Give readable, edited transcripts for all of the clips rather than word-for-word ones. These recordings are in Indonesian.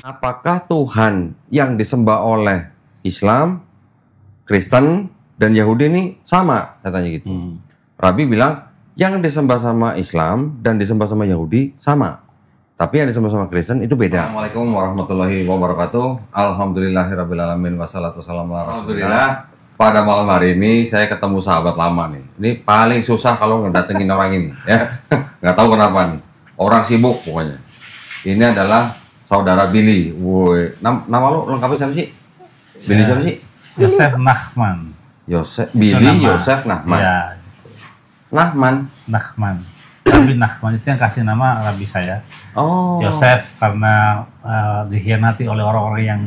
Apakah Tuhan yang disembah oleh Islam, Kristen, dan Yahudi ini sama? Saya tanya gitu. Rabi bilang, yang disembah sama Islam dan disembah sama Yahudi sama. Tapi yang disembah sama Kristen itu beda. Assalamualaikum warahmatullahi wabarakatuh. Alhamdulillahirrabbilalamin. Wassalatu wassalamu ala rasulillah. Pada malam hari ini saya ketemu sahabat lama nih. Ini paling susah kalau ngedatengin orang ini. Ya, nggak tahu kenapa nih. Orang sibuk pokoknya. Ini adalah saudara Billy. Woi, nama lo lengkapnya siapa sih? Billy siapa sih? Yosef Nachman. Billy Yosef Nachman. Ya. Nachman. Rabi Nachman itu yang kasih nama Rabi saya. Oh. Yosef karena dikhianati oleh orang-orang yang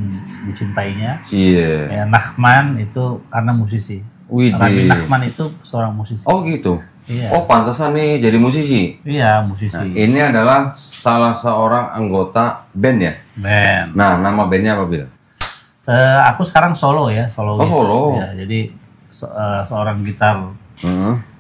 dicintainya. Iya. Ya, Nachman itu karena musisi. Widih. Rabi Nachman itu seorang musisi. Oh gitu. Iya. Oh pantesan nih jadi musisi. Iya, musisi. Nah, ini adalah salah seorang anggota band ya. Band. Nah, nama bandnya apa Bil? Aku sekarang solo ya, solois. Oh, solo. Ya, jadi seorang gitar.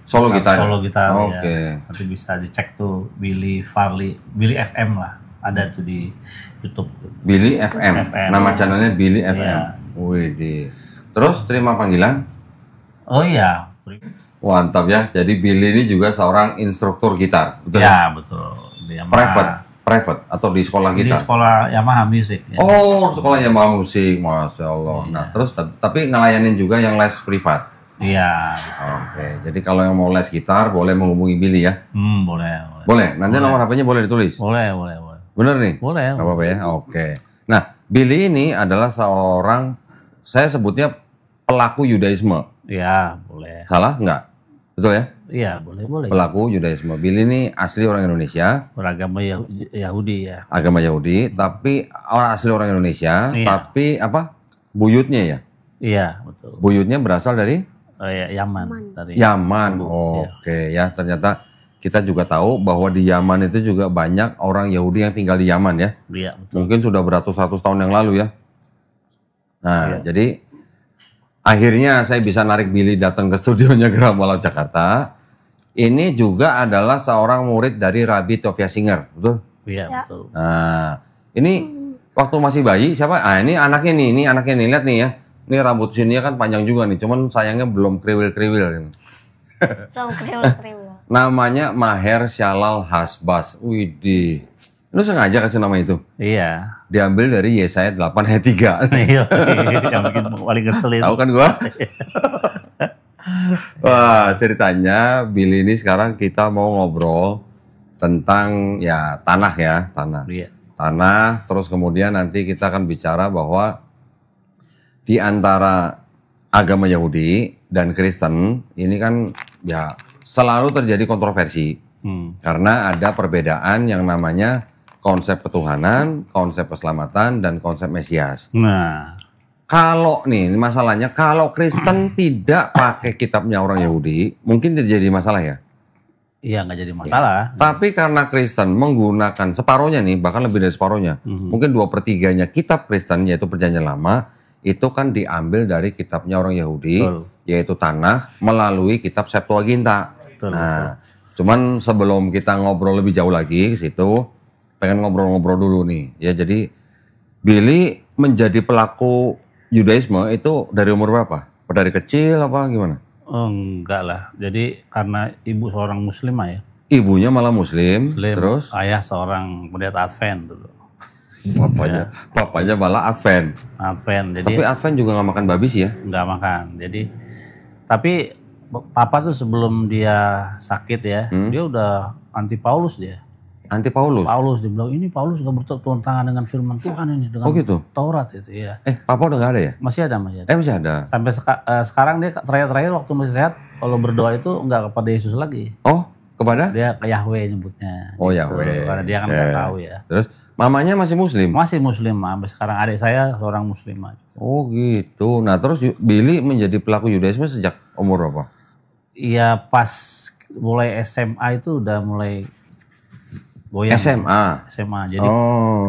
Solo gitar. Solo gitar. Oke. Ya. Nanti bisa dicek tuh Billy FM lah. Ada tuh di YouTube. Billy FM. Nama channelnya Billy FM. Iya. Widih. Terus terima panggilan? Oh iya. Mantap ya. Jadi Billy ini juga seorang instruktur gitar. Betul? Ya, betul. Di Private atau di sekolah Di gitar? sekolah Yamaha Music. Ya. Oh, sekolah Yamaha Musik. Masya Allah. Iya. Nah, terus tapi ngelayanin juga yang les privat? Iya. Oke. Jadi kalau yang mau les gitar boleh menghubungi Billy ya? Boleh. Boleh. Nanti nomor HP-nya boleh ditulis? Boleh. Bener nih? Boleh. Gak apa-apa ya? Oke. Nah, Billy ini adalah seorang, saya sebutnya pelaku Yudaisme. Iya, boleh. Salah? Enggak? Betul ya? Iya, boleh. Pelaku Yudaisme. Billy ini asli orang Indonesia. Beragama Yahudi ya. Agama Yahudi, tapi asli orang Indonesia. Iya. Tapi apa? Buyutnya ya? Iya, betul. Buyutnya berasal dari? Yaman. Dari Yaman. Oke ya. Ternyata kita juga tahu bahwa di Yaman itu juga banyak orang Yahudi yang tinggal di Yaman ya. Iya, betul. Mungkin sudah beratus-ratus tahun yang lalu ya. Nah, Iya. jadi akhirnya saya bisa narik Billy datang ke studionya Geramala Jakarta. Ini juga adalah seorang murid dari Rabbi Tovia Singer, betul? Iya, betul. Nah, ini waktu masih bayi siapa? Ah, ini anaknya nih, lihat nih ya. Ini rambut sininya kan panjang juga nih, cuman sayangnya belum kriwil-kriwil. Namanya Maher Syalal Hasbas. Widih. Lu sengaja kasih nama itu? Iya. Diambil dari Yesaya 8 ayat 3. Iya, yang bikin paling ngeselin. Tahu kan gua? Wah, ceritanya Billy ini sekarang kita mau ngobrol tentang ya tanah. Iya. Tanah, terus kemudian nanti kita akan bicara bahwa di antara agama Yahudi dan Kristen ini kan ya selalu terjadi kontroversi. Karena ada perbedaan yang namanya konsep ketuhanan, konsep keselamatan, dan konsep Mesias. Nah, Kalau nih masalahnya, kalau Kristen tidak pakai kitabnya orang Yahudi, mungkin tidak jadi masalah ya? iya nggak jadi masalah. Tapi karena Kristen menggunakan separohnya nih, bahkan lebih dari separohnya, mungkin 2/3-nya kitab Kristen, yaitu Perjanjian Lama, itu kan diambil dari kitabnya orang Yahudi, Betul. yaitu Tanakh, melalui kitab Septuaginta. Betul. Cuman sebelum kita ngobrol lebih jauh lagi ke situ, pengen ngobrol-ngobrol dulu nih. Ya, jadi Billy menjadi pelaku Yudaisme itu dari umur berapa? Dari kecil apa gimana? Enggak lah. Jadi karena ibu seorang muslimah ya. Ibunya malah Muslim. Terus Ayah seorang pendeta Advent dulu. bapaknya malah Advent. Jadi Tapi Advent juga nggak makan babi sih ya? nggak makan. Jadi tapi papa tuh sebelum dia sakit ya, dia udah anti Paulus dia. Anti Paulus. Dia bilang ini Paulus nggak bertentangan dengan firman Tuhan ini dengan gitu? Taurat itu ya. Papa udah nggak ada ya? Masih ada. Masih ada. Sampai sekarang dia terakhir waktu masih sehat kalau berdoa itu nggak kepada Yesus lagi. Oh, kepada? Dia ke Yahweh nyebutnya. Oh, gitu. Yahweh. Karena dia kan nggak tahu ya. Terus mamanya masih Muslim? Masih Muslim, sampai sekarang adik saya seorang Muslimah. Oh gitu. Nah terus Billy menjadi pelaku Yudaisme sejak umur berapa? Iya pas mulai SMA itu udah mulai goyang. SMA. Jadi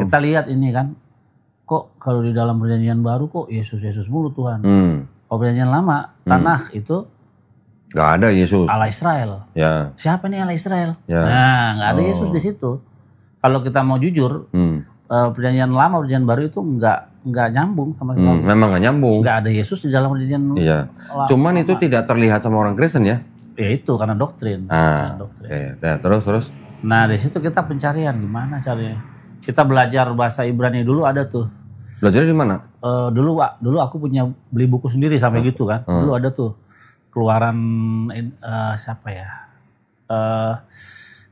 kita lihat ini kan, kok kalau di dalam perjanjian baru kok Yesus mulu Tuhan. Kalau perjanjian lama, Tanakh itu nggak ada Yesus. Allah Israel. Ya. Siapa nih Allah Israel? Ya. Nah, nggak ada Yesus di situ. Kalau kita mau jujur, perjanjian lama, perjanjian baru itu nggak nyambung sama sekali. Memang nggak nyambung. Nggak ada Yesus di dalam perjanjian. Iya. Cuman itu tidak terlihat sama orang Kristen ya? Ya itu karena doktrin. Doktrin. Ya, terus. Nah di situ kita pencarian gimana caranya. Kita belajar bahasa Ibrani dulu ada tuh. Belajar di mana? Dulu aku punya beli buku sendiri sampai gitu kan. Dulu ada tuh keluaran siapa ya?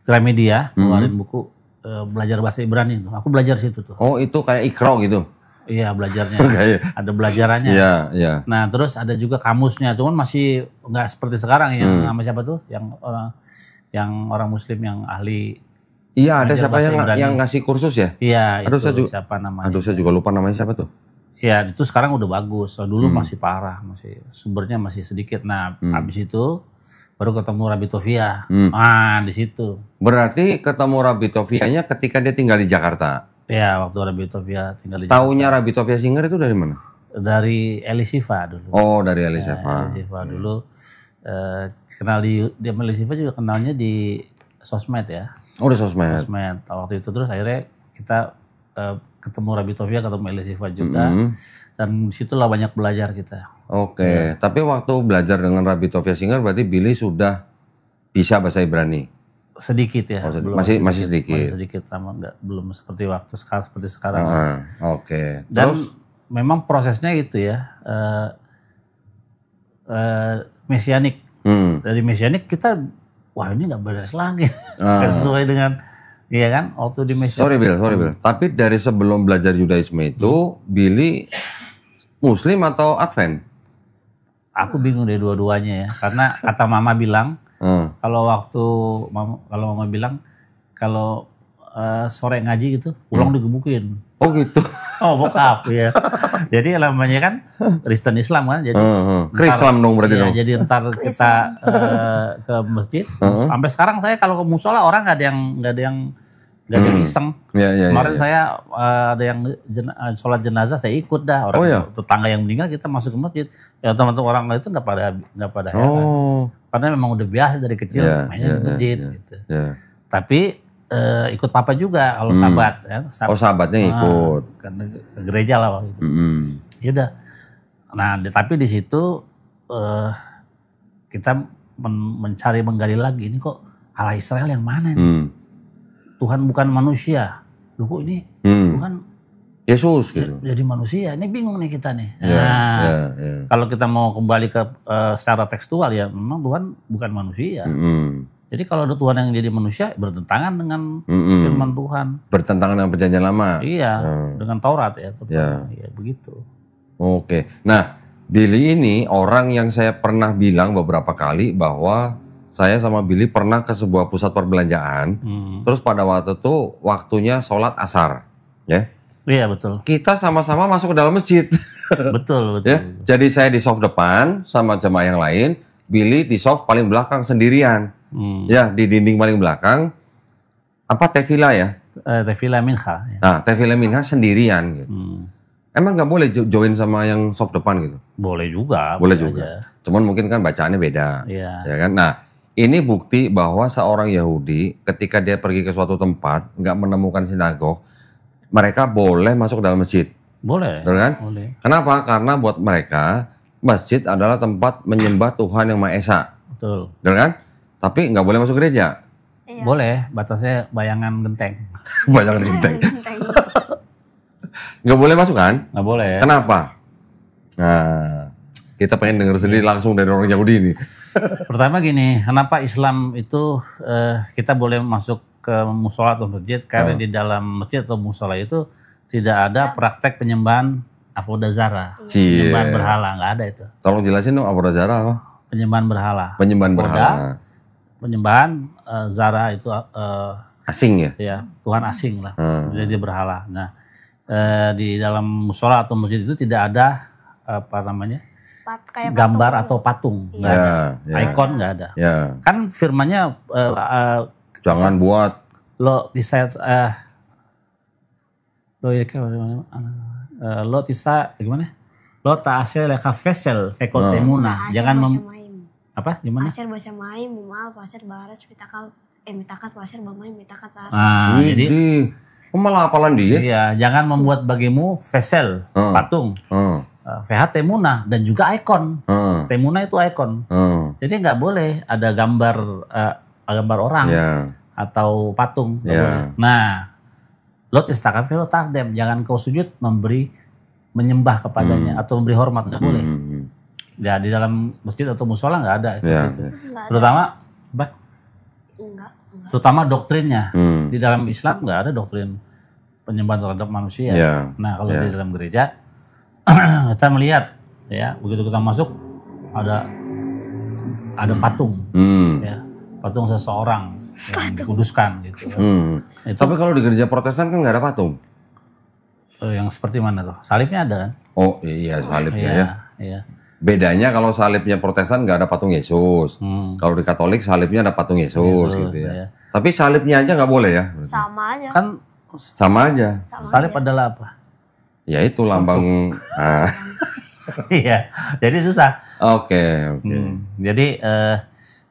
Gramedia keluarin buku belajar bahasa Ibrani itu. Aku belajar situ tuh. Oh itu kayak Iqra gitu? Iya belajarnya. Ada belajarannya. Iya. Nah terus ada juga kamusnya. Cuman masih nggak seperti sekarang yang sama siapa tuh? Yang orang Muslim yang ahli. Iya ada siapa yang ngasih kursus ya? Iya itu siapa namanya? Saya juga lupa namanya siapa tuh? Ya itu sekarang udah bagus. So, dulu masih parah, masih sumbernya masih sedikit. Nah habis itu baru ketemu Rabbi Tovia. Di situ. Berarti ketemu Rabbi Tovianya ketika dia tinggal di Jakarta. Ya waktu Rabbi Tovia tinggal di Jakarta. Taunya Rabbi Tovia Singer itu dari mana? Dari Elisiva dulu. Oh dari Elisiva. Elisiva dulu. Kenal di Elisiva juga kenalnya di sosmed ya. Oh di sosmed. Waktu itu terus akhirnya kita ketemu Rabbi Tovia, ketemu Elisiva juga. Dan disitulah banyak belajar kita. Oke. Tapi waktu belajar dengan Rabbi Tovia Singer berarti Billy sudah bisa bahasa Ibrani? Sedikit ya. Masih sedikit. Masih sedikit sama belum seperti sekarang. Oke. Dan memang prosesnya gitu ya. Mesianik. Dari Mesianik kita wah ini nggak beres lagi. Sesuai dengan iya kan waktu di Mesianik. Sorry Bill. Tapi dari sebelum belajar Yudaisme itu Billy Muslim atau Advent? Aku bingung deh dua-duanya ya. Karena kata mama bilang kalau mama bilang kalau sore ngaji gitu pulang digebukin. Oh gitu. Oh bokap ya. Jadi namanya kan Kristen Islam kan. Jadi Islam dong berarti dong. Jadi ntar kita ke masjid. Sampai sekarang saya kalau ke musola orang nggak ada yang iseng. Kemarin saya ada yang sholat jenazah saya ikut dah. Orang tetangga yang meninggal kita masuk ke masjid. Ya teman-teman orang lain itu nggak pada heran. Karena memang udah biasa dari kecil mainnya di masjid gitu. Tapi ikut papa juga kalau sabat ya. Sabatnya ikut. Karena ke gereja lah waktu itu. Ya udah. Nah, tapi di situ kita menggali lagi ini kok Allah Israel yang mana nih? Tuhan bukan manusia. Loh kok ini Tuhan Yesus gitu. Jadi manusia. Ini bingung nih kita nih. Kalau kita mau kembali ke secara tekstual ya memang Tuhan bukan manusia. Jadi kalau ada Tuhan yang jadi manusia bertentangan dengan firman Tuhan. Bertentangan dengan perjanjian lama. Iya, dengan Taurat ya. Iya, begitu. Oke. Nah, Billy ini orang yang saya pernah bilang beberapa kali bahwa saya sama Billy pernah ke sebuah pusat perbelanjaan. Terus pada waktu itu waktunya sholat asar. Ya. Iya, betul. Kita sama-sama masuk ke dalam masjid. Betul. Ya. Jadi saya di soft depan sama jemaah yang lain. Billy di soft paling belakang sendirian. Ya, di dinding paling belakang. Apa tefila ya? Tefila minha. Ya. Nah, tefila minha sendirian gitu. Emang nggak boleh join sama yang soft depan gitu? Boleh juga. Boleh juga. Cuman mungkin kan bacaannya beda. Iya. Ya kan? Nah, ini bukti bahwa seorang Yahudi ketika dia pergi ke suatu tempat nggak menemukan sinagog, mereka boleh masuk ke dalam masjid. Boleh. Betul kan? Boleh. Kenapa? Karena buat mereka masjid adalah tempat menyembah Tuhan yang Maha Esa. Betul. Betul kan? Tapi nggak boleh masuk gereja. Iya. Boleh, batasnya bayangan genteng. Bayangan genteng. Nggak boleh masuk kan? Nggak boleh. Kenapa? Nah, kita pengen dengar sendiri langsung dari orang Yahudi ini. Pertama gini, kenapa Islam itu kita boleh masuk ke musola atau masjid? Karena di dalam masjid atau musola itu tidak ada praktek penyembahan avodazara, penyembahan berhala, nggak ada itu. Tolong jelasin dong avodazara apa? Penyembahan berhala. Penyembahan berhala. Penyembahan zara itu asing ya? Ya, Tuhan asing lah. Jadi berhala. Nah, di dalam musola atau masjid itu tidak ada apa namanya? Gambar atau patung, nggak ada. Ikon nggak ada. Kan firmannya jangan buat lo tisa gimana? Lo ta'asir leka vesel fekotemuna. Jangan apa gimana? Pasir bahasa main, mumal, pasir barat, mitakat pasir bermain, mitakat barat. Jadi Malah hafalan dia. Iya, jangan membuat bagimu vesel, patung. VH Temuna dan juga ikon. Temuna itu ikon. Jadi nggak boleh ada gambar orang atau patung. Nah, lo istakafir lo takdem, jangan kau sujud menyembah kepadanya atau memberi hormat, nggak boleh. Ya di dalam masjid atau musola nggak ada itu. Terutama terutama doktrinnya. Di dalam Islam nggak ada doktrin penyembahan terhadap manusia. Nah, kalau di dalam gereja kita melihat ya, begitu kita masuk ada patung, ya, patung seseorang yang dikuduskan gitu. Tapi kalau di gereja Protestan kan nggak ada patung. Yang seperti mana tuh? Salibnya ada kan? Oh iya, salibnya ya. Bedanya kalau salibnya Protestan nggak ada patung Yesus. Kalau di Katolik salibnya ada patung Yesus gitu ya. Tapi salibnya aja nggak boleh ya? Sama aja. Kan sama aja. Salib adalah apa? Ya itu lambang. Iya, jadi susah. Oke. Jadi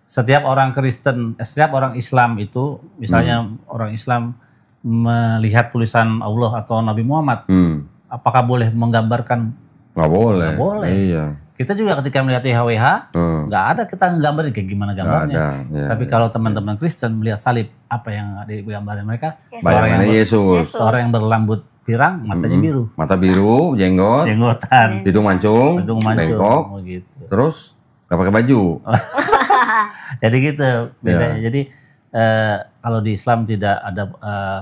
setiap orang Kristen, setiap orang Islam itu, misalnya orang Islam melihat tulisan Allah atau Nabi Muhammad, apakah boleh menggambarkan? Nggak boleh. Nggak boleh. Iya. Kita juga ketika melihat YHWH, nggak ada kita nggambarin kayak gimana gambarnya. Tapi kalau teman-teman Kristen melihat salib, apa yang digambarin mereka? Bayangkan Yesus. Seorang yang berlambut pirang, matanya biru. Mata biru, jenggotan, hidung mancung, bengkok, gitu. Terus nggak pakai baju. Jadi gitu bedanya. Jadi kalau di Islam tidak ada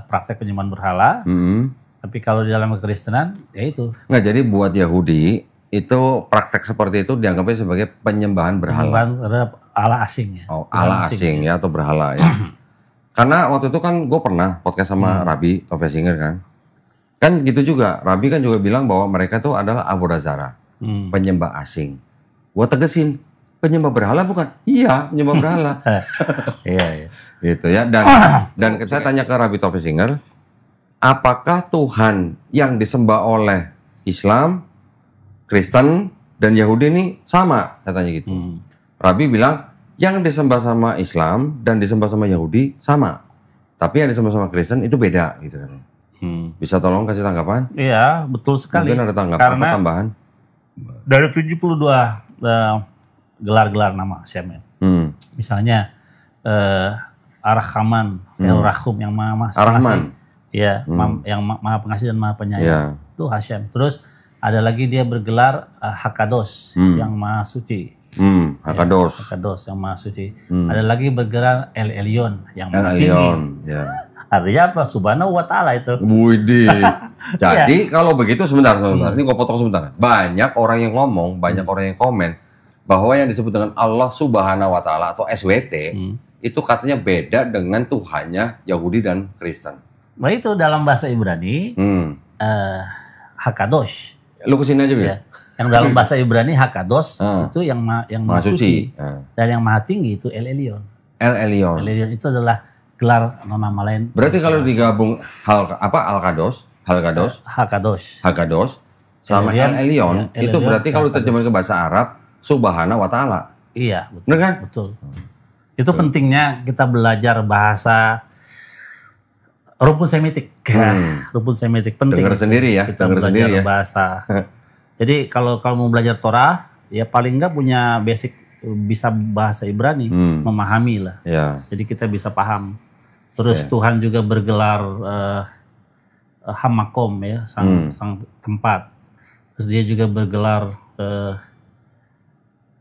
praktek penyembahan berhala, tapi kalau di dalam kekristenan ya itu. Nggak, jadi buat Yahudi itu praktek seperti itu dianggapnya sebagai penyembahan berhala. Penyembahan terhadap Allah asing ya. Oh, Allah asing ya atau berhala ya. Karena waktu itu kan gue pernah podcast sama Rabbi Tovesinger kan. Kan gitu juga, Rabbi kan juga bilang bahwa mereka itu adalah Avodah Zarah, penyembah asing. Gua tegesin, penyembah berhala bukan? Iya, penyembah berhala. Iya. Gitu ya. Dan saya tanya ke Rabbi Tovesinger, apakah Tuhan yang disembah oleh Islam, Kristen, dan Yahudi ini sama? Saya tanya gitu. Rabbi bilang, yang disembah sama Islam dan disembah sama Yahudi sama. Tapi yang disembah sama Kristen itu beda gitu kan. Bisa tolong kasih tanggapan? Iya, betul sekali. Mungkin ada tanggapan atau tambahan? Dari 72 gelar-gelar nama Hashem. Misalnya Ar-Rahman, Ar-Rahum yang maha pengasih. Iya, yang maha pengasih dan maha penyayang. Itu Hashem. Terus ada lagi dia bergelar Hakados yang maha suci. Hakados yang maha suci. Ada lagi bergelar El Elyon yang maha tinggi. Artinya apa? Subhanahu wa ta'ala itu. Widih. Jadi kalau begitu sebentar. Ini gue potong sebentar. Banyak orang yang ngomong, banyak orang yang komen bahwa yang disebut dengan Allah Subhanahu wa ta'ala atau SWT itu katanya beda dengan Tuhannya Yahudi dan Kristen. Nah itu dalam bahasa Ibrani Hakadosh. Lu kesini aja ya. Yang dalam bahasa Ibrani Hakadosh itu yang maha suci. Dan yang maha tinggi itu El Elyon. El Elyon. El Elyon itu adalah gelar nama lain. Berarti kalau digabung Hakadosh sama El Elyon itu berarti kalau terjemahan ke bahasa Arab Subhanahu wa ta'ala. Iya, betul. Benar kan? Betul. Itu pentingnya kita belajar bahasa rumpun semitik. Rumpun semitik penting. Dengar sendiri ya, kita belajar bahasa. Jadi kalau mau belajar Torah ya paling enggak punya basic bisa bahasa Ibrani, memahami lah. Jadi kita bisa paham. Terus Tuhan juga bergelar Hamakom ya, sang tempat. Terus dia juga bergelar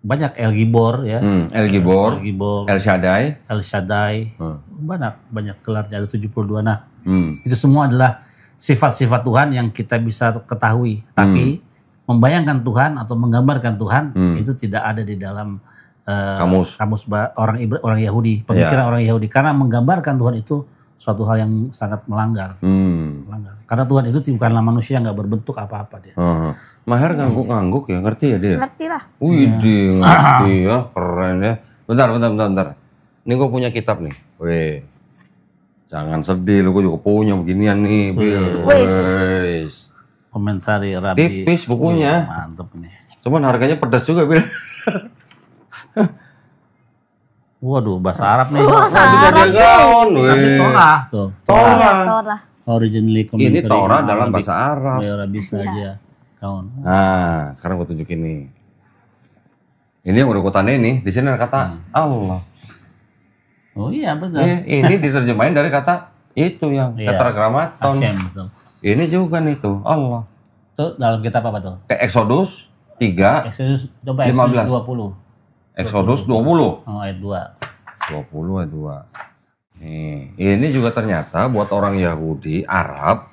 banyak El Gibor ya. El Gibor, El Shaddai. Banyak gelarnya, ada 72. Nah, itu semua adalah sifat-sifat Tuhan yang kita bisa ketahui. Tapi membayangkan Tuhan atau menggambarkan Tuhan itu tidak ada di dalam kamus orang Yahudi, pemikiran orang Yahudi, karena menggambarkan Tuhan itu suatu hal yang sangat melanggar. Karena Tuhan itu bukanlah manusia, nggak berbentuk apa-apa dia. Maher ngangguk ya, ngerti ya dia? Ngerti lah. Widih, ngerti ya, keren ya. Bentar. Ini gue punya kitab nih. Weh, jangan sedih, lu gue juga punya beginian nih. Wes. Komentari Rabbi. Tipis bukunya. Mantep nih. Cuman harganya pedas juga, Bil. Waduh, bahasa Arab nih. Bahasa bisa Arab dia gaun, Tapi Torah tuh. Torah. Originally Ini commentary Torah in dalam Arabic. bahasa Arab. Ya, bisa aja. Kawan. Nah, sekarang gue tunjukin nih. Ini yang urutannya ini. Di sini ada kata Allah. Oh iya betul. Ini diterjemahin dari kata itu yang tetragrammaton. Hashem, betul. Ini juga nih tuh Allah. Itu dalam kitab apa tuh? Kayak Exodus 3, Exodus, coba 15. Exodus 20. Exodus 20. Oh, ayat 2. 20 ayat 2. Nih, ini juga ternyata buat orang Yahudi Arab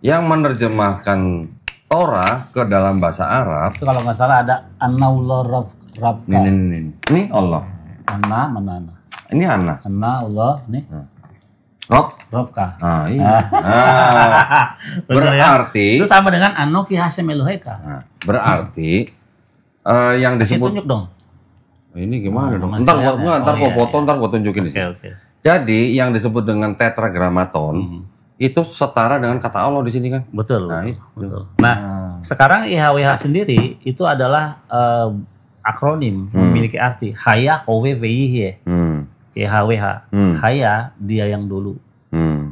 yang menerjemahkan Torah ke dalam bahasa Arab. Itu kalau nggak salah ada Annaullah Rabka. Ini Allah. Anna mana Anna? Ini Anna. Anna Allah nih. Rob. Rabka. Ah, iya. Berarti itu sama dengan Anoki Hashem Eloheka. Nah, berarti yang disebut tunjuk dong. Ini gimana dong? Ntar gua foto, ntar gua tunjukin di sini. Oke. Jadi yang disebut dengan tetragrammaton itu setara dengan kata Allah di sini kan? Betul. Nah, betul. Nah, sekarang IHWH sendiri itu adalah akronim memiliki arti Haya Howe Veihe. IHWH. Haya dia yang dulu.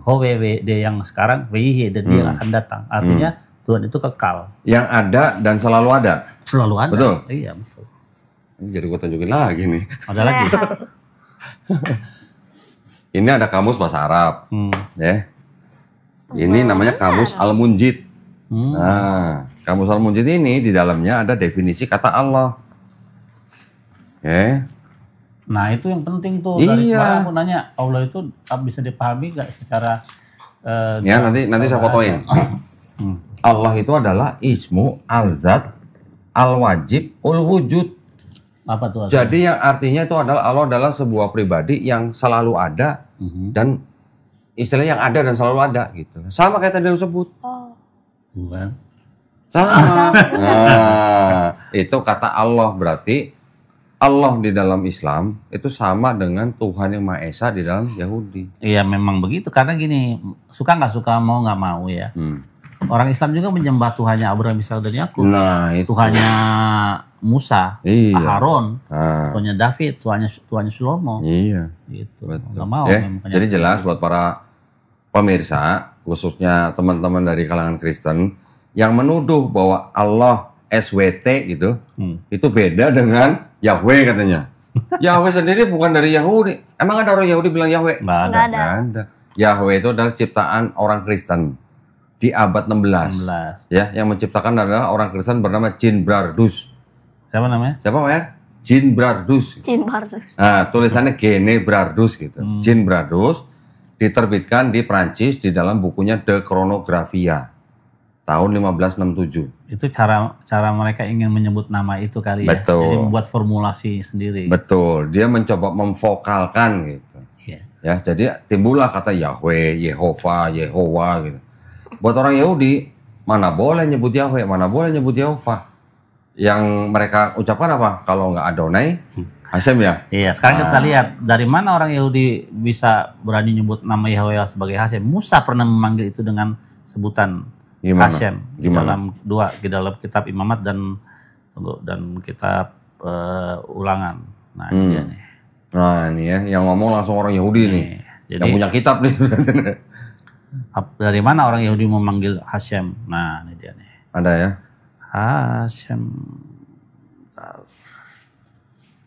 Howe dia yang sekarang, Veihe dan dia yang akan datang. Artinya Tuhan itu kekal. Yang ada dan selalu ada. Selalu ada. Betul. Iya, betul. Jadi gua tunjukin lagi nih. Ada lagi. Ini ada kamus bahasa Arab. Ya. Ini namanya kamus Al-Munjid. Nah, kamus Al-Munjid ini di dalamnya ada definisi kata Allah. Oke. Nah, itu yang penting tuh. Iya. Dari kemarin aku nanya, Allah itu bisa dipahami nggak secara ya, nanti saya fotoin. Allah itu adalah ismu al-zat al-wajib ul-wujud. apa tuh? Artinya? Jadi yang artinya itu adalah Allah adalah sebuah pribadi yang selalu ada dan istilahnya yang ada dan selalu ada gitu. Sama kayak tadi lu sebut. Bukan. Sama. Nah, itu kata Allah, berarti Allah di dalam Islam itu sama dengan Tuhan yang Maha Esa di dalam Yahudi. Iya memang begitu karena gini, suka nggak suka mau nggak mau ya. Orang Islam juga menyembah Tuhannya Abraham, Ishak dan Yakub. Nah, itu Tuhannya Musa, Iya. Harun, Nah. Tuhannya David, Tuhannya Shlomo. Iya. Gitu. Betul. Nggak mau. Jadi jelas buat para pemirsa, khususnya teman-teman dari kalangan Kristen yang menuduh bahwa Allah SWT gitu, itu beda dengan Yahweh katanya. Yahweh sendiri bukan dari Yahudi. Emang ada orang Yahudi bilang Yahweh? Nggak ada. Nggak ada. Nggak ada. Yahweh itu adalah ciptaan orang Kristen di abad 16. 16. Ya, yang menciptakan adalah orang Kristen bernama Jean Bardus. Siapa namanya? Siapa ya? Jean Bardus. Cin Bardus. Nah, tulisannya Gene Bardus gitu. Jean Bardus diterbitkan di Prancis di dalam bukunya De Chronographia tahun 1567. Itu cara mereka ingin menyebut nama itu kali ya. Betul. Jadi membuat formulasi sendiri. Betul, dia mencoba memvokalkan gitu. Iya. Ya, jadi timbullah kata Yahweh, Yehova, Yehowa gitu. Buat orang Yahudi, mana boleh nyebut Yahweh, mana boleh nyebut Yehova. Yang mereka ucapkan apa? Kalau nggak Adonai, Hashem ya. Iya, sekarang kita lihat dari mana orang Yahudi bisa berani nyebut nama Yahweh sebagai Hashem. Musa pernah memanggil itu dengan sebutan Gimana? Hashem Gimana? di dalam kitab Imamat dan kitab Ulangan. Nah, ini dia nih. Nah, ini ya, yang ngomong langsung orang Yahudi nih. Jadi- Yang punya kitab nih. Dari mana orang Yahudi memanggil Hashem? Nah, ini dia nih. Ada ya. Hashem.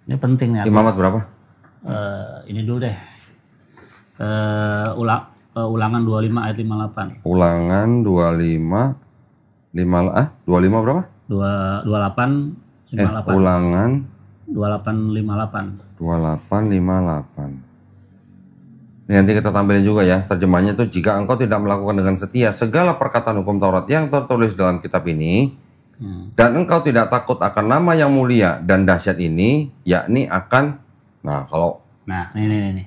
Ini penting nih. Imamat berapa? Ini dulu deh. Ulangan 25 ayat 58. Ulangan 25 berapa? 28 58. Ulangan 2858. 2858. Ini nanti kita tampilin juga ya. Terjemahnya itu, jika engkau tidak melakukan dengan setia segala perkataan hukum Taurat yang tertulis dalam kitab ini, dan engkau tidak takut akan nama yang mulia dan dahsyat ini, yakni akan, nah kalau Nah, ini.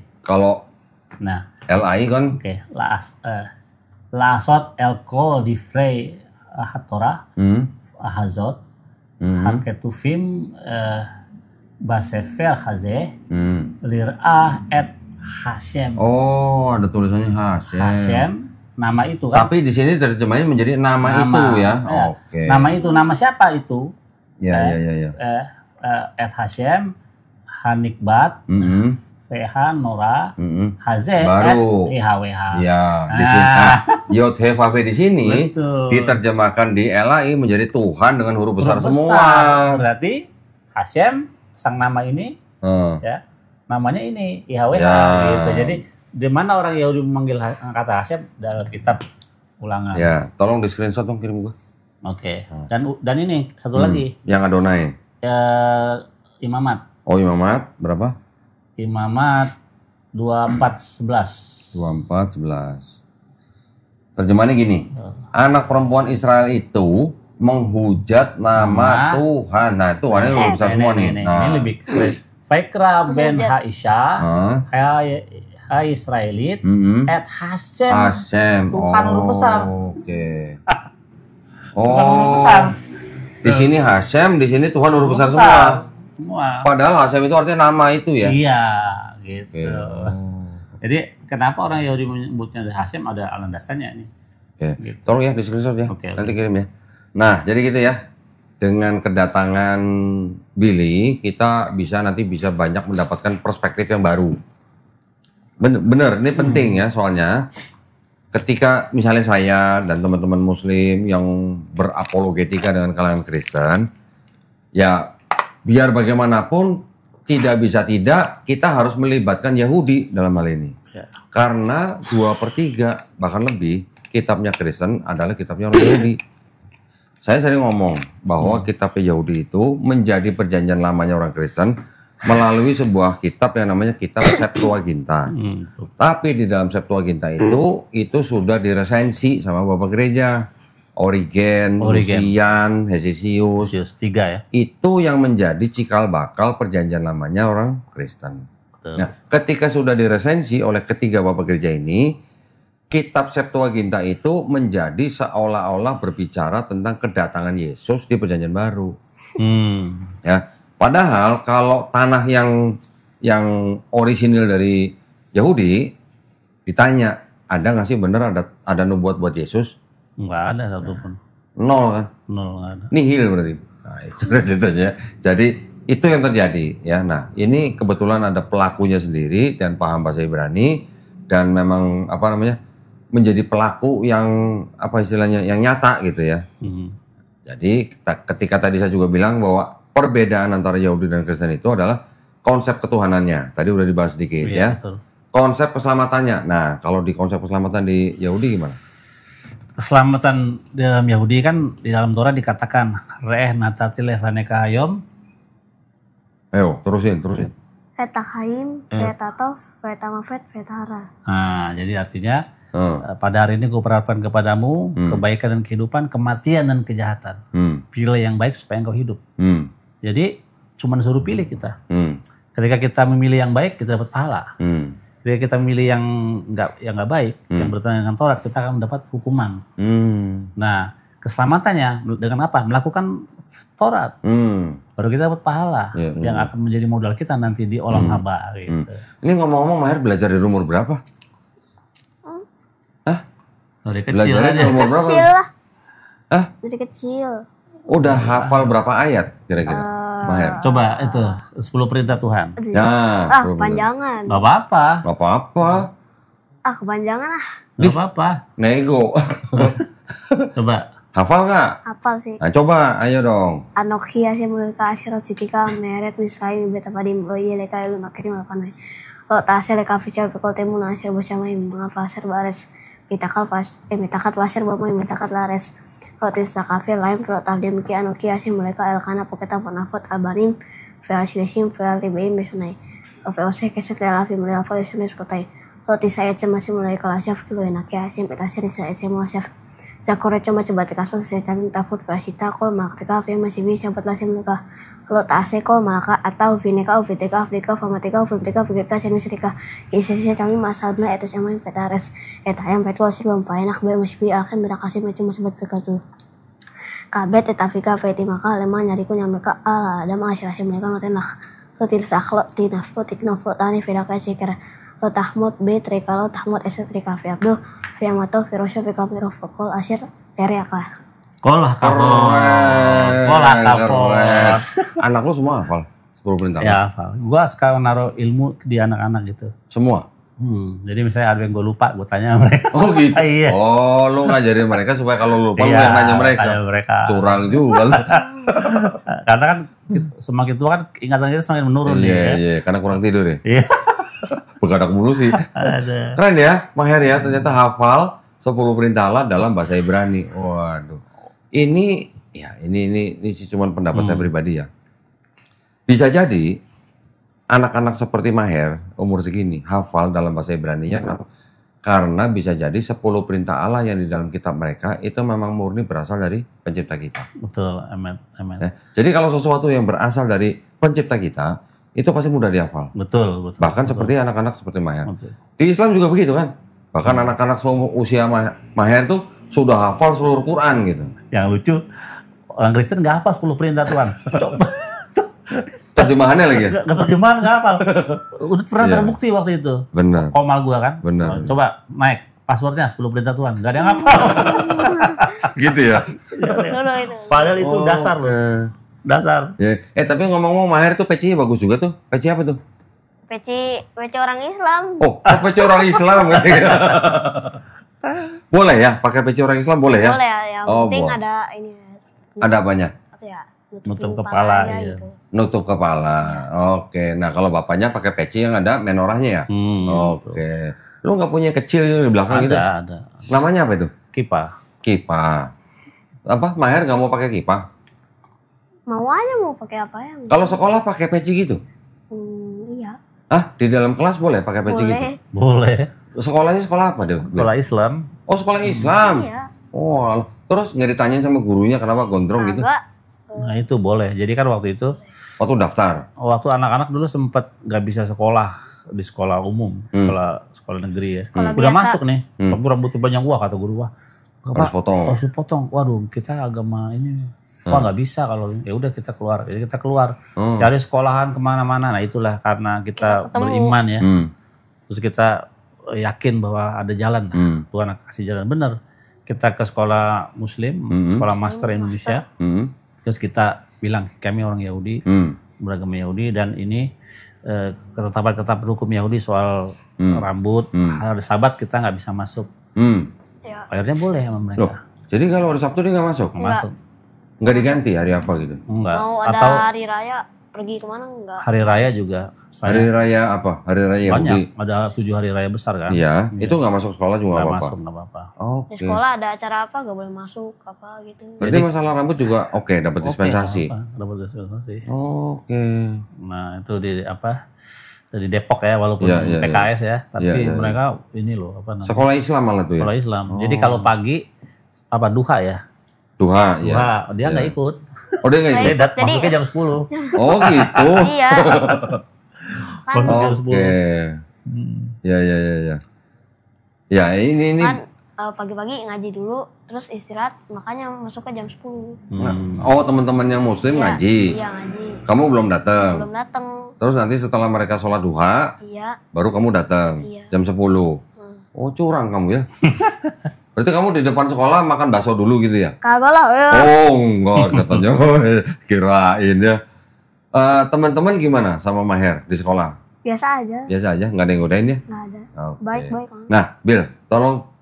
Nah, LI kan, oke. Lasot elko di frey hatora hazot haketufim basefer haze lir'ah et Hashem. oh ada tulisannya Hashem. Hashem, nama itu kan. Tapi di sini terjemahnya menjadi nama itu ya. Oke. Nama itu, nama siapa itu? Ya. Es Hashem, Hanikbat, VH Nora, HZ baru IHWH. Ya, di sini Yod He Vav He di sini Betul. diterjemahkan di LAI menjadi Tuhan dengan huruf besar semua. Berarti Hashem sang nama ini ya namanya ini IHWH gitu. Jadi di mana orang Yahudi memanggil kata Hashem dalam kitab Ulangan. Ya, tolong di screenshot dong, kirim gua. Oke. Dan ini satu lagi. Yang Adonai. Imamat. Oh, Imamat berapa? Imamat 24:11. 24:11. Terjemahannya gini. Anak perempuan Israel itu menghujat nama Tuhan. Nah, Tuhannya lebih besar semua nih. Ini lebih keren. Faikra ben Haisha, Ha Israelit, at Hashem. Tuhan huruf besar. Oke. Tuhan huruf besar. Di sini Hashem, di sini Tuhan huruf besar semua. Padahal Hashem itu artinya nama itu ya. Iya, gitu. Jadi kenapa orang Yahudi menyebutnya Hashem ada landasannya nih. Oke. Gitu. Tolong ya di screenshot ya. Nanti kirim ya. Nah, jadi gitu ya. Dengan kedatangan Billy, kita nanti bisa banyak mendapatkan perspektif yang baru. Bener, ini penting ya, soalnya ketika misalnya saya dan teman-teman Muslim yang berapologetika dengan kalangan Kristen, ya biar bagaimanapun tidak bisa tidak kita harus melibatkan Yahudi dalam hal ini. Karena 2/3 bahkan lebih kitabnya Kristen adalah kitabnya orang Yahudi. Saya sering ngomong bahwa kitab Yahudi itu menjadi perjanjian lamanya orang Kristen melalui sebuah kitab yang namanya kitab Septuaginta. Tapi di dalam Septuaginta itu sudah diresensi sama Bapak Gereja. Origen, Lucian, Hesisius. 3 ya. Itu yang menjadi cikal bakal perjanjian lamanya orang Kristen. Betul. Nah, ketika sudah diresensi oleh ketiga Bapak Gereja ini, kitab Septuaginta itu menjadi seolah-olah berbicara tentang kedatangan Yesus di Perjanjian Baru. Ya, padahal kalau tanah yang orisinil dari Yahudi ditanya, ada nggak sih bener ada nubuat buat Yesus? Nggak ada satupun. Nol kan? Nol nggak ada. Nihil berarti. Nah, itu ceritanya. Jadi itu yang terjadi ya. Nah, ini kebetulan ada pelakunya sendiri dan paham bahasa Ibrani dan memang menjadi pelaku yang istilahnya yang nyata gitu ya. Jadi ketika tadi saya juga bilang bahwa perbedaan antara Yahudi dan Kristen itu adalah konsep ketuhanannya. Tadi udah dibahas sedikit ya. Betul. Konsep keselamatannya. Nah, kalau di konsep keselamatan di Yahudi gimana? Keselamatan dalam Yahudi kan di dalam Torah dikatakan Re'eh natati lefaneka hayom. Ayo, terusin. Vetahayim, vetatov, vetamafet, vetahara. Nah, jadi artinya pada hari ini gue perhatikan kepadamu kebaikan dan kehidupan, kematian dan kejahatan. Pilih yang baik supaya engkau hidup. Jadi cuma suruh pilih kita. Ketika kita memilih yang baik, kita dapat pahala. Ketika kita memilih yang nggak baik, yang bertentangan dengan Taurat, kita akan mendapat hukuman. Nah, keselamatannya dengan apa? Melakukan Taurat. Baru kita dapat pahala yang akan menjadi modal kita nanti di olam haba. Gitu. Ini ngomong-ngomong, Maher belajar dari umur berapa? Dari kecil belajarnya umur berapa? Kecil lah. Dari kecil. Udah hafal berapa ayat kira-kira? Maher. Coba itu 10 perintah Tuhan. Ya. Kepanjangan. Gak apa-apa. Gak apa-apa. Kepanjangan ah. Gak apa-apa. Nego. Coba. Hafal nggak? Hafal sih. Nah, coba, ayo dong. Anoki asyamulika asyarat sitika meret misraim betapadim lo iya leka ilu makirim alpanai. Lo tasya leka fisyal pekol temu nasyar bosyamai mengafasar bares. Mitakat wasir bamoy mitakat lares. Rotis sakafe lain pro tafdim ki anoki asyamulika elkana poketa ponafot albarim fel shilesim fel ribeim besunai. Ofeose keset lelafi mulai alfa yosunis potai. Rotis saya cemasi mulai kalasyaf kilo enaki asyam petasir saya muasyaf. Zakore cuma coba tekaso secamin tafut fasita kol malaktika fe masih bisa petlasim mereka lo tase kol malaka atau vineka uviteka afrika famatika uvimtika fikita semisrika isi kami masalna etos yang main petares ayam petu asyik enak be masih akan berakasih macam masih berfikatu kabet etafika feti maka lemah nyariku nyameka ala ada masyarakat mereka notenak lo tilsak lo tinaf lo tiknof lo tani firaka cikir lo tahmud be trika lo tahmud esetrika fi abdo fi amato fi rosyo fi kamiro fokol asyir Kolah kapor. Anak lu semua hafal? 10 perintah Ya Allah? hafal. Gua sekarang naruh ilmu di anak-anak gitu. Semua? Jadi misalnya ada yang gue lupa, gue tanya sama mereka. Oh gitu? Iya. Oh, lu ngajarin mereka supaya kalau lupa lu Iya, yang nanya mereka? tanya mereka. Curang juga lu. Karena kan semakin tua kan ingatan kita semakin menurun nih ya. Iya, karena kurang tidur ya? Iya. Begadak mulu sih. Ada. Keren ya, Maher ya, ternyata hafal 10 perintah Allah dalam bahasa Ibrani. Waduh. Ini sih cuma pendapat saya pribadi ya. Bisa jadi anak-anak seperti Maher umur segini hafal dalam bahasa Ibrani-nya karena bisa jadi 10 perintah Allah yang di dalam kitab mereka itu memang murni berasal dari pencipta kita. Betul, amin. Ya, jadi kalau sesuatu yang berasal dari pencipta kita itu pasti mudah dihafal. Betul. Bahkan seperti anak-anak seperti Maher. Betul. Di Islam juga begitu kan. Bahkan anak-anak usia Maher tuh sudah hafal seluruh Quran gitu. Yang lucu, orang Kristen nggak hafal 10 perintah Tuhan. Coba. Terjemahannya lagi ya? Nggak terjemahan nggak hafal. Udah pernah Iya. terbukti waktu itu. Benar. Komal gua kan. Benar. Coba naik passwordnya 10 perintah Tuhan. Nggak ada yang hafal. Gitu ya? Dulu itu. Padahal itu dasar loh. Dasar. Ya. Tapi ngomong-ngomong Maher tuh pecinya bagus juga tuh. Peci apa tuh? Peci orang Islam. Oh, peci orang Islam. Boleh ya? Pakai peci orang Islam boleh ya? Boleh ya, yang penting boleh. ada ini. Ada banyak? Ya, Nutup nutupin kepala, kepalanya iya. gitu. Nutup kepala. Oke. Nah kalau bapaknya pakai peci yang ada menorahnya ya? Oke. Lu nggak punya kecil di belakang gitu? Ada. Namanya apa itu? Kipa. Kipa. Apa? Maher nggak mau pakai kipa? Mau aja mau pakai apa ya? Kalau sekolah pakai peci gitu? Iya. Ah, di dalam kelas boleh pakai peci gitu? Boleh. Boleh. Sekolahnya sekolah apa deh? Sekolah Islam. Oh, sekolah Islam. Iya. Oh, terus nggak ditanyain sama gurunya kenapa gondrong gitu? Agak. Nah itu boleh. Jadi kan waktu itu, Waktu daftar. waktu anak-anak dulu sempat nggak bisa sekolah di sekolah umum, sekolah negeri ya. Sekolah Udah biasa. masuk nih, tapi rambutnya panjang gua kata guru gua. Harus potong. Harus dipotong. Waduh, kita agama ini, wah nggak bisa kalau ya udah kita keluar. Jadi kita keluar dari sekolahan kemana-mana. Nah itulah karena kita beriman ya. Terus kita yakin bahwa ada jalan. Tuhan akan kasih jalan. Bener. Kita ke sekolah Muslim, sekolah master Indonesia. Terus kita bilang kami orang Yahudi, beragama Yahudi dan ini ketetapan hukum Yahudi soal rambut, hari Sabat kita nggak bisa masuk. Ya. Akhirnya boleh sama mereka. Loh, jadi kalau hari Sabtu dia nggak masuk? Nggak masuk. Nggak diganti hari apa gitu? Enggak. Mau ada Atau hari raya pergi kemana enggak? hari raya juga. Hari raya apa? Hari raya Yahudi? Banyak, ada 7 hari raya besar kan. Iya, itu nggak masuk sekolah juga Nggak nggak apa-apa. masuk, nggak apa-apa. Di sekolah ada acara apa nggak boleh masuk apa gitu. Berarti masalah rambut juga oke, dapat dispensasi. Oke, dapat dispensasi. Oke. Nah itu di apa? Di Depok ya, walaupun Iya, iya, PKS ya, tapi Iya, iya, mereka ini loh apa namanya? Sekolah Islam malah tuh ya? Sekolah Islam. Jadi kalau pagi apa duha ya? Duha, ya. Duha, dia nggak ikut. Oh dia nggak ikut? Dia Jadi- masuknya jam 10. Oh gitu. Iya. Kan, Masuk jam 10. Oke. Ya. Ya ini. kan pagi-pagi ngaji dulu terus istirahat makanya masuknya jam 10. Oh teman-teman yang Muslim ngaji. Iya ngaji. Kamu belum datang. Belum datang. Terus nanti setelah mereka sholat duha, Iya. baru kamu datang Iya. jam 10. Oh curang kamu ya. Berarti kamu di depan sekolah makan bakso dulu gitu ya? Kagak lah. Ya. Oh enggak katanya. Kirain ya. Teman-teman gimana sama Maher di sekolah? Biasa aja. Biasa aja, nggak ada yang godain ya? Nggak ada. Oke. Baik-baik kan. Nah, Bill,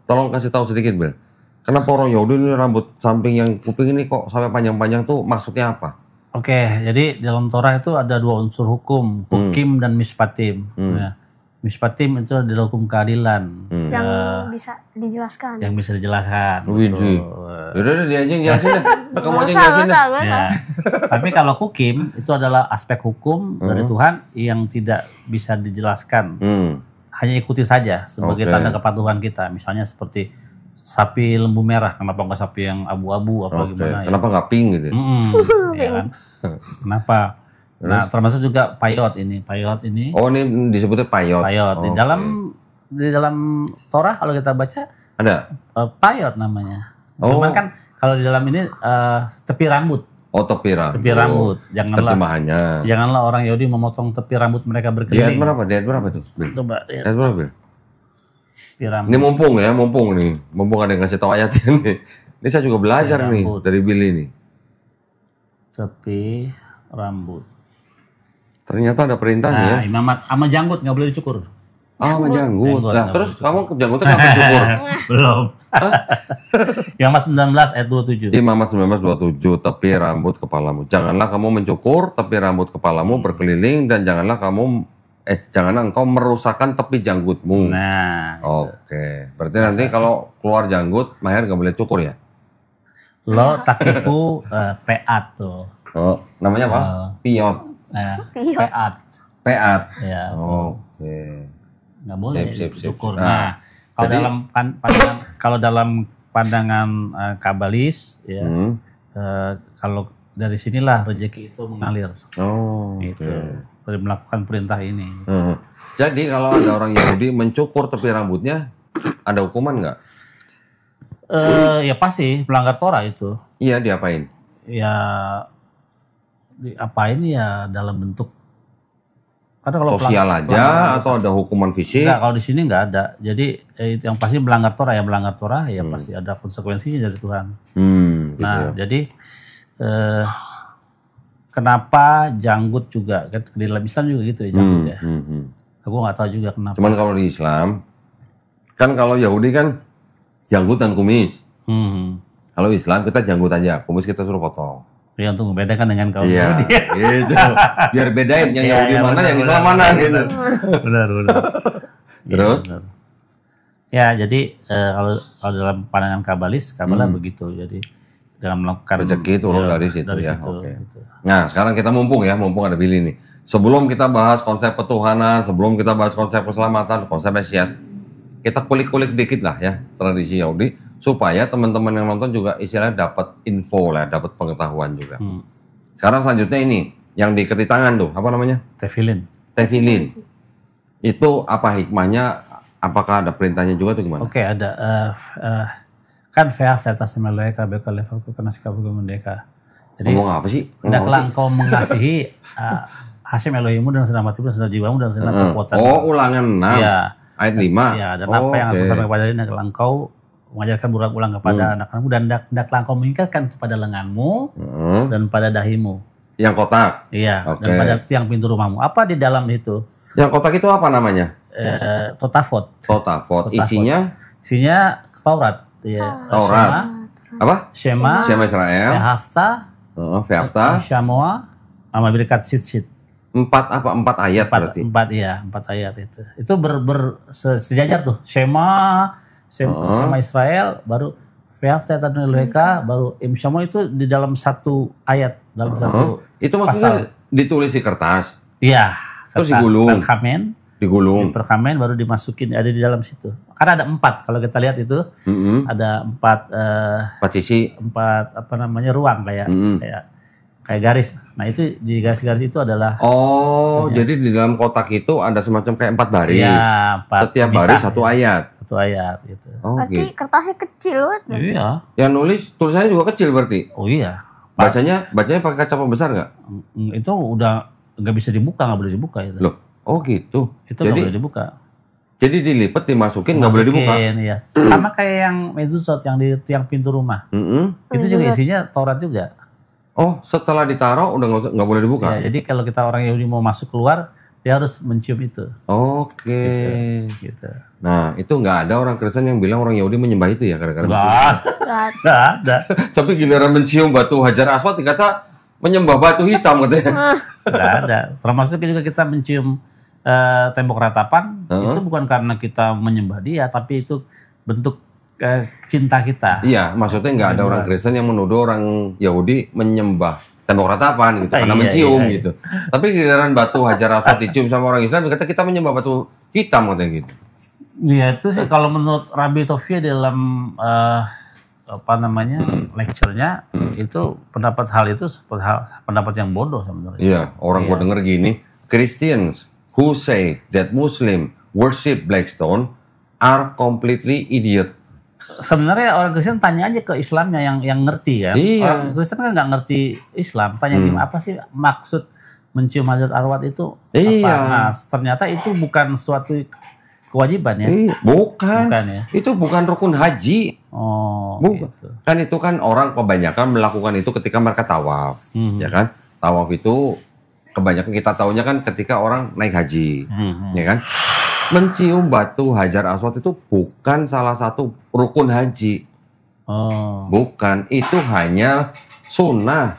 tolong kasih tahu sedikit, Bill. Kenapa orang Yahudi ini rambut samping yang kuping ini kok sampai panjang-panjang tuh maksudnya apa? Oke, jadi dalam Torah itu ada 2 unsur hukum, hukim dan mispatim. Ya. Mispatim itu adalah hukum keadilan Yang bisa dijelaskan. yang bisa dijelaskan. Wih, yaudah dia aja yang jelasin deh. Kamu aja yang jelasin deh. Masa, Ya. Tapi kalau hukim itu adalah aspek hukum dari Tuhan yang tidak bisa dijelaskan. Hanya ikuti saja sebagai Oke. tanda kepatuhan kita. Misalnya seperti sapi lembu merah, kenapa enggak sapi yang abu-abu apa Oke. gimana ya? Kenapa nggak pink gitu? Ya kan? Kenapa? Nah, termasuk juga payot ini. Payot ini, Oh, ini disebutnya payot. payot di Oke. dalam Torah kalau kita baca Ada. payot namanya. Oh. Cuman kan kalau di dalam ini tepi rambut. Oh, tepi rambut. Tepi rambut. Terjemahannya. Janganlah orang Yahudi memotong tepi rambut mereka Diet berkeliling. berapa? Diet berapa tuh, Bill? Coba lihat Diet berapa, Bill? tepi rambut. Ini mumpung nih. Mumpung ada yang ngasih tahu ayatnya nih. Ini saya juga belajar nih rambut. dari Bill ini. Tepi rambut. Ternyata ada perintahnya. Nah, imamat sama janggut nggak boleh dicukur. Sama janggut. Janggut, Nah, nggak terus kamu janggutnya nggak mencukur? Belum. Imamat 19 ayat 27. Imamat 19:27, tepi rambut kepalamu. Janganlah kamu mencukur tepi rambut kepalamu berkeliling, dan janganlah engkau merusakkan tepi janggutmu. Nah, Oke. Berarti nanti kalau keluar janggut, Maher nggak boleh cukur ya? lo takifu peat tuh. Oh, namanya apa? Piot. Peat. Peat. Ya, Oke. nggak boleh Sip. cukur. Nah, Nah, kalau dalam pandangan kabalis, ya, kalau dari sinilah rezeki itu mengalir. Oh, Itu dari melakukan perintah ini. Jadi kalau ada orang Yahudi mencukur tepi rambutnya, ada hukuman nggak? Ya pasti melanggar Torah itu. Iya, diapain? Ya diapain ya dalam bentuk. Karena kalau Sosial aja atau ada hukuman fisik? Enggak, kalau di sini nggak ada. Jadi itu yang pasti melanggar Torah ya pasti ada konsekuensinya dari Tuhan. Gitu Nah, ya. jadi kenapa janggut juga? Kan di dalam Islam juga gitu ya janggut ya. Aku nggak tahu juga kenapa. Cuman kalau di Islam, kan kalau Yahudi kan janggut dan kumis. Kalau Islam kita janggut aja, kumis kita suruh potong. Ya untuk membedakan dengan kaum Iya, Yahudi. gitu. Biar bedain yang Yahudi Iya, mana, benar, yang Islam mana gitu. Benar. Terus? Benar. Ya, jadi kalau dalam pandangan kabalis, kabalah begitu. Jadi dengan melakukan Rezeki turun dari situ ya. situ, Oke. gitu. Nah, sekarang kita mumpung ada Billy nih. Sebelum kita bahas konsep petuhanan, sebelum kita bahas konsep keselamatan, konsep Mesias, kita kulik-kulik dikit lah ya tradisi Yahudi, supaya teman-teman yang nonton juga istilahnya dapat info lah, dapat pengetahuan juga. Sekarang selanjutnya ini yang diikat tangan tuh, apa namanya? Tefilin. Tefilin. Itu apa hikmahnya? Apakah ada perintahnya juga tuh gimana? Oke, ada kan ve'af atas melaika beka levelku karena sikapku merdeka. Jadi Ngomong apa sih? hendaklah engkau mengasihi Hasim Elohimmu dan segenap hatimu dan segenap jiwamu dan segenap kekuatan. Oh, ulangan 6. Iya. Ayat 5. Ya, dan apa yang aku sampaikan kepada ini adalah engkau mengajarkan berulang-ulang kepada anak-anakmu dan hendaklah engkau mengikatkan kepada lenganmu dan pada dahimu. Yang kotak. Iya, Oke. dan pada tiang pintu rumahmu. Apa di dalam itu? Yang kotak itu apa namanya? Totafot. Totafot. Isinya Taurat. Ya. Taurat. Apa? Shema. Shema Israel. Hafta. Ve'afta. Shamoa. Sama berikat sit. 4 ayat berarti. 4 ayat itu. Itu sejajar tuh. Shema Israel, baru Ve'afta Adonai Eloheka, baru Imshamo itu di dalam satu ayat, dalam satu Itu maksudnya ditulis di kertas. Iya. Terus digulung. Digulung. Perkamen baru dimasukin, ada di dalam situ. Karena ada 4 kalau kita lihat itu, ada 4 sisi. 4 apa namanya ruang kayak garis. Nah itu di garis-garis itu adalah Jadi di dalam kotak itu ada semacam kayak 4 baris. Iya, 4 Setiap baris satu ayat. Satu ayat gitu. Berarti kertasnya kecil banget. Iya. Yang nulis tulisannya juga kecil berarti. Oh iya. Bacanya pakai kaca pembesar nggak? Itu udah nggak bisa dibuka, nggak boleh dibuka itu. Loh, gitu. Itu nggak boleh dibuka. Jadi dilipat, dimasukin, nggak boleh dibuka. Iya. Sama kayak yang mezuzot yang di tiang pintu rumah. Itu juga isinya Taurat juga. Oh, setelah ditaruh udah nggak boleh dibuka. Ya, jadi kalau kita orang Yahudi mau masuk keluar, dia harus mencium itu. Oke. Gitu. Nah, itu nggak ada orang Kristen yang bilang orang Yahudi menyembah itu ya gara-gara mencium. Nggak ada. Tapi giliran mencium batu Hajar Aswad dikata menyembah batu hitam katanya. Nggak ada. Termasuk juga kita mencium tembok ratapan, itu bukan karena kita menyembah dia, tapi itu bentuk cinta kita. Iya, maksudnya nggak ada orang Kristen yang menuduh orang Yahudi menyembah tembok ratapan gitu karena mencium gitu. Tapi giliran batu Hajar Aswad dicium sama orang Islam dikata kita menyembah batu hitam katanya gitu. Iya itu sih kalau menurut Rabbi Tovia dalam lecture-nya itu hal itu pendapat yang bodoh sebenarnya. Iya, orang gua denger gini, Christians who say that Muslim worship Blackstone are completely idiot. Sebenarnya orang Kristen tanya aja ke Islamnya yang ngerti kan. Iya. Orang Kristen kan nggak ngerti Islam. Tanya gimana apa sih maksud mencium Hajar Aswad itu? Iya. Apa? Nah, ternyata itu bukan suatu kewajiban ya. Bukan ya. Itu bukan rukun haji. Oh, Bukan. gitu. Kan itu kan orang kebanyakan melakukan itu ketika mereka tawaf, ya kan? Tawaf itu kebanyakan kita taunya kan ketika orang naik haji, ya kan? Mencium batu Hajar Aswad itu bukan salah satu rukun haji. Bukan, itu hanya sunnah.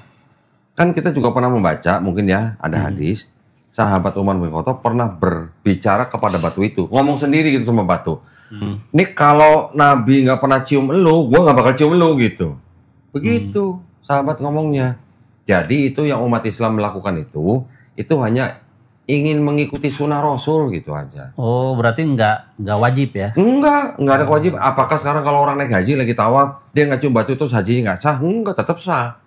Kan kita juga pernah membaca, mungkin ya, ada hadis. Sahabat Umar bin Khattab pernah berbicara kepada batu itu. Ngomong sendiri gitu sama batu. Ini kalau Nabi nggak pernah cium elu, gue nggak bakal cium elu gitu. Begitu sahabat ngomongnya. Jadi itu yang umat Islam melakukan itu hanya ingin mengikuti sunnah Rasul gitu aja. Oh, berarti nggak wajib ya? Enggak ada kewajiban. Apakah sekarang kalau orang naik haji lagi tawaf, dia nggak cium batu itu haji nggak sah? Enggak, tetap sah.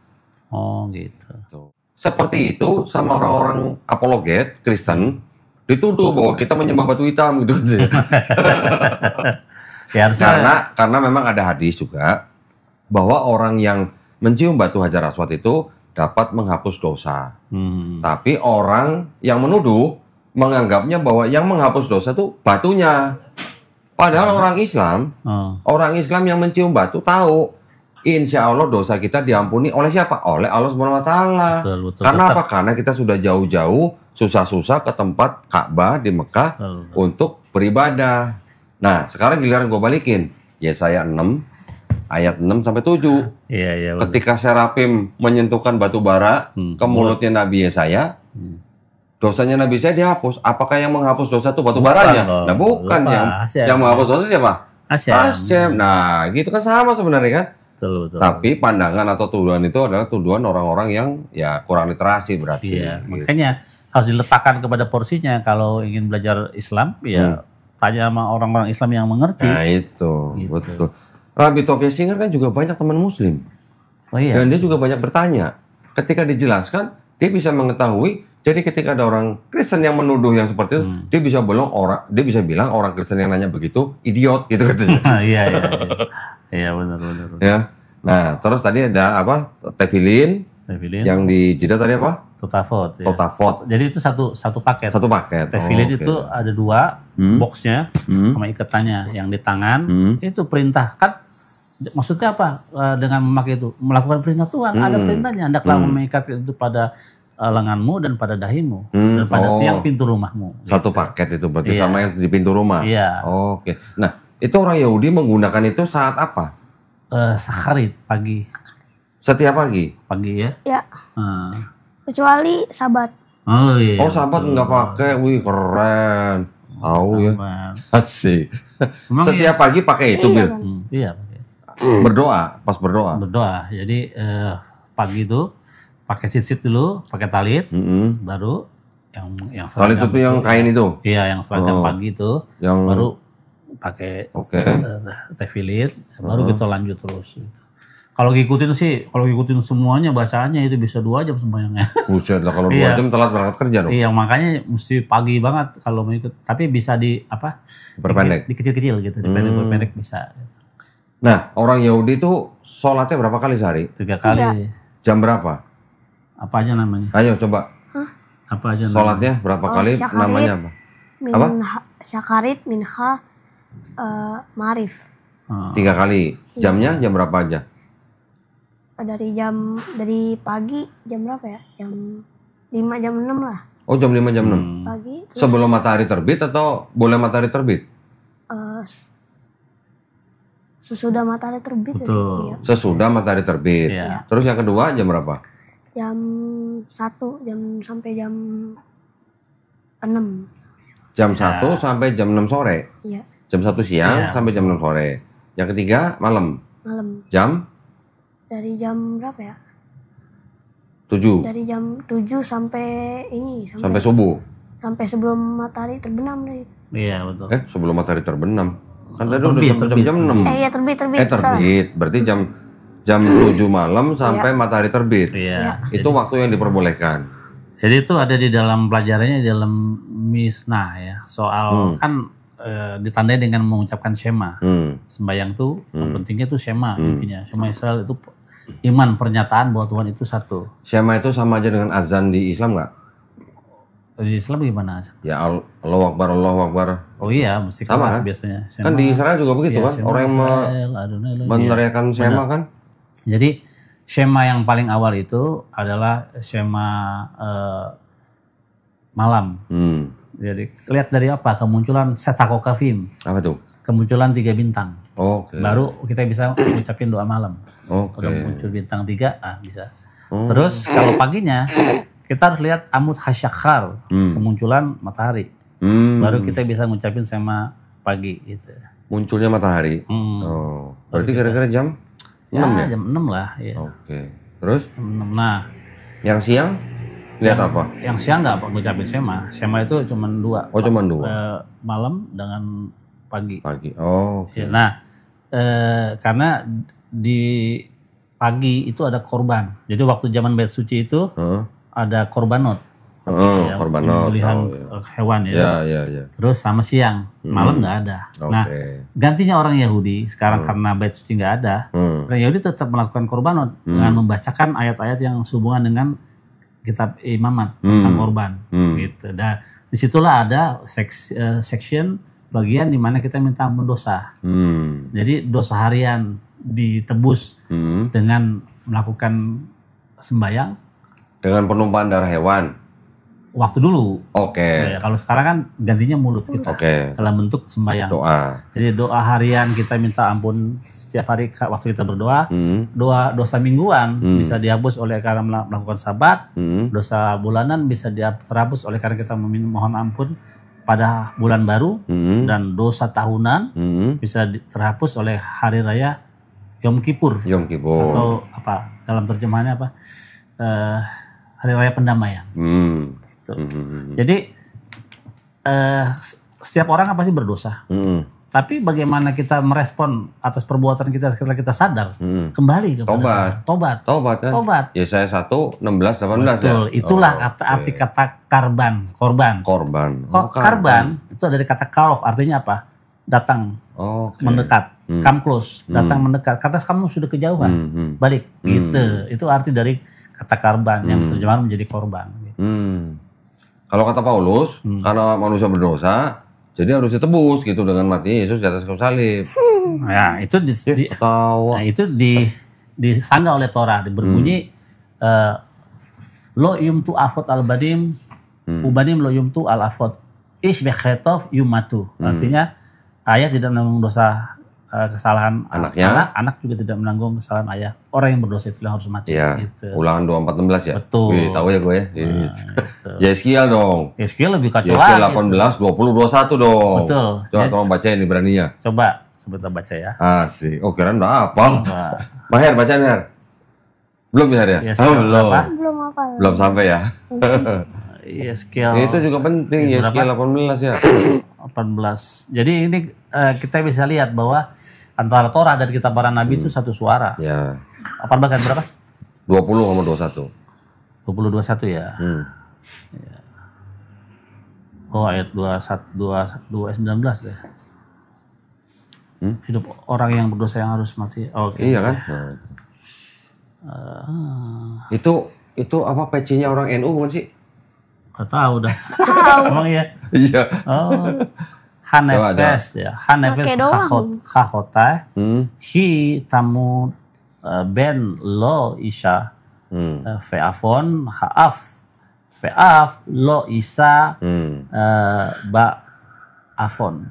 Oh gitu. Seperti itu sama orang-orang apologet Kristen dituduh bahwa kita menyembah batu hitam gitu. Ya, karena memang ada hadis juga bahwa orang yang mencium batu Hajar Aswad itu dapat menghapus dosa. Tapi orang yang menuduh menganggapnya bahwa yang menghapus dosa itu batunya. Padahal orang Islam yang mencium batu tahu, insya Allah dosa kita diampuni oleh siapa? Oleh Allah Subhanahu Wa Taala. Karena apa? Karena kita sudah jauh-jauh susah-susah ke tempat Ka'bah di Mekah untuk beribadah. Nah, sekarang giliran gue balikin. Yesaya 6 ayat 6 sampai 7. Iya, ketika serapim menyentuhkan batu bara ke mulutnya Nabi Yesaya, dosanya Nabi Yesaya dihapus. Apakah yang menghapus dosa itu batu baranya? Nah, bukan yang menghapus dosa siapa? Hashem. Nah, gitu kan sama sebenarnya kan? Betul. Tapi pandangan atau tuduhan itu adalah tuduhan orang-orang yang ya kurang literasi berarti. Iya, makanya harus diletakkan kepada porsinya. Kalau ingin belajar Islam, ya tanya sama orang-orang Islam yang mengerti. Nah itu, gitu. Betul. Rabbi Taufik Singer kan juga banyak teman muslim. Oh iya. Dan dia juga banyak bertanya. Ketika dijelaskan, dia bisa mengetahui. Jadi ketika ada orang Kristen yang menuduh yang seperti itu, dia bisa bilang orang Kristen yang nanya begitu idiot gitu katanya. Iya benar. Ya. Nah, terus tadi ada apa? Tefilin. Yang di jidat tadi apa? Totafot. Ya. Totafot. Jadi itu satu paket. Satu paket. Tefilin itu ada 2 boxnya sama ikatannya. Yang di tangan itu perintah kan. Maksudnya apa dengan memakai itu? Melakukan perintah Tuhan. Ada perintahnya. Hendaklah mengikat itu pada lenganmu dan pada dahimu dan pada tiang pintu rumahmu. Satu paket itu berarti sama yang di pintu rumah. Iya. Oke. Nah, itu orang Yahudi menggunakan itu saat apa? Saharit pagi. Setiap pagi? Pagi ya? Ya. Kecuali Sabat. Oh iya. Oh Sabat nggak pakai, wih keren. Tahu ya. Asik. Setiap pagi pakai itu, Bil? Iya. Berdoa, pas berdoa. Berdoa. Jadi pagi itu pakai sit dulu, pakai talit, baru yang talit itu yang kain itu. Iya, yang seragam pagi itu, baru pakai tefilin, baru kita lanjut terus. Kalau ngikutin semuanya bacaannya itu bisa 2 jam sembahyangnya. Buset lah, kalau 2 jam telat berangkat kerja dong. Iya, makanya mesti pagi banget kalau mau ikut. Tapi bisa Perpendek. Dikecil-kecil gitu, dipendek bisa. Nah, orang Yahudi itu sholatnya berapa kali sehari? 3 kali. Jam berapa? Apa aja namanya? Ayo coba. Apa aja sholatnya berapa kali? Syakarit, namanya apa? Syakarit, Minha, Ma'rif. 3 kali. Jamnya jam berapa aja? Dari pagi jam berapa ya? Jam 5 jam 6 lah. Oh jam 5 jam 6. Pagi. Terus, sebelum matahari terbit atau boleh matahari terbit? Sesudah matahari terbit. Betul. Ya. Sesudah matahari terbit. Ya. Terus yang kedua jam berapa? Jam 1 sampai jam 6. Jam 1 sampai jam 6 sore. Iya. Jam 1 siang sampai jam 6 sore. Yang ketiga malam. Jam? Dari jam berapa ya? 7. Dari jam 7 sampai sampai subuh. Sampai sebelum matahari terbenam deh. Iya betul. Sebelum matahari terbenam. Kan tadi udah jam 6. Iya terbit. Terbit. Berarti jam 7 malam sampai matahari terbit. Iya. Itu waktu yang diperbolehkan. Jadi itu ada di dalam pelajarannya dalam Misnah ya. Soal kan ditandai dengan mengucapkan Shema. Sembahyang tuh pentingnya tuh Shema intinya. Shema Israel itu iman, pernyataan bahwa Tuhan itu satu. Shema itu sama aja dengan azan di Islam nggak? Di Islam gimana azan? Ya Allahu Akbar, Allahu Akbar. Oh iya, mesti keras kan? Biasanya. Shema. Kan di Israel juga begitu kan? Orang yang meneriakan Shema kan? Jadi Shema yang paling awal itu adalah Shema malam. Jadi lihat dari apa kemunculan Setakokafim. Apa tuh? Kemunculan 3 bintang. Oke. Baru kita bisa ngucapin doa malam. Oke. Udah muncul bintang 3, bisa. Terus kalau paginya kita harus lihat Amud Hasyakhar, kemunculan matahari. Baru kita bisa ngucapin sema pagi gitu. Munculnya matahari. Oh. Berarti kira-kira jam 6 ya? Jam 6 lah. Ya. Oke. Terus? 6. Nah, yang siang lihat apa? Yang siang nggak ngucapin sema. Sema itu cuma 2. Oh, cuma 2. Malam dengan pagi. Oh. Ya, nah, karena di pagi itu ada korban. Jadi waktu zaman bait suci itu ada korbanot. Ya, korbanot. Pembelian hewan ya. Ya. Terus sama siang, malam nggak ada. Nah, gantinya orang Yahudi sekarang karena bait suci nggak ada, orang Yahudi tetap melakukan korbanot dengan membacakan ayat-ayat yang sehubungan dengan kitab imamat tentang korban. Gitu. Dan disitulah ada section bagian di mana kita minta ampun dosa. Jadi dosa harian ditebus dengan melakukan sembahyang. Dengan penumpahan darah hewan. Waktu dulu. Oke. Ya, kalau sekarang kan gantinya mulut kita. Dalam bentuk sembahyang. Doa. Jadi doa harian kita minta ampun setiap hari waktu kita berdoa. Doa dosa mingguan bisa dihapus oleh karena melakukan sabat. Dosa bulanan bisa terhapus oleh karena kita mohon ampun pada bulan baru. Dan dosa tahunan bisa terhapus oleh hari raya Yom Kippur. Atau apa? Dalam terjemahannya apa? Hari raya pendamaian. Gitu. Jadi setiap orang kan pasti berdosa. Tapi bagaimana kita merespon atas perbuatan kita setelah kita sadar, kembali kepada tobat kan? Tobat. Yesaya 1, 16, 18 Betul. Ya? Itulah arti kata korban. Karban itu dari kata karof, artinya apa? Datang, mendekat, come close, datang mendekat. Karena kamu sudah kejauhan, balik. Gitu. Itu arti dari kata karban yang terjemahan menjadi korban. Gitu. Kalau kata Paulus, karena manusia berdosa, jadi harus ditebus gitu dengan mati Yesus di atas kayu salib. Nah, itu disanggah oleh Torah, berbunyi lo yumtu afot al badim, ubadim lo yumtu al afot, ish bekhetov yumatu. Artinya ayah tidak menanggung dosa kesalahan anak juga tidak menanggung kesalahan ayah. Orang yang berdosa itu yang harus mati. Ya, gitu. Ulangan 24:16 ya. Betul. Wih, tahu ya gue ya. Gitu. Yeskiel dong. Yeskiel lebih kacau lagi. Yeskiel 18, gitu. 20, 21 dong. Betul. Coba tolong bacain nih beraninya. Coba sebentar baca ya. Asik. Oh, kirain udah hafal. Maher bacain Her. Belum ya Her ya? Belum apa. Belum sampai ya. Yeskiel. Itu juga penting. Yeskiel 18 ya. 18. Jadi ini kita bisa lihat bahwa antara Torah dan kitab para nabi itu satu suara. Ya. 18 ayat berapa? 20 sama 21. 20-21 ya. Ya. Oh, ayat 22 19 deh. Hidup orang yang berdosa yang harus mati. Oke. Iya kan? Itu apa pecinya orang NU bukan sih? Gak tahu dah. Emang ya? Iya. Oh. Hanefes ya. Hanefes kakota. Hi tamu ben lo isha. Fe'afon fe'af lo isa ba afon.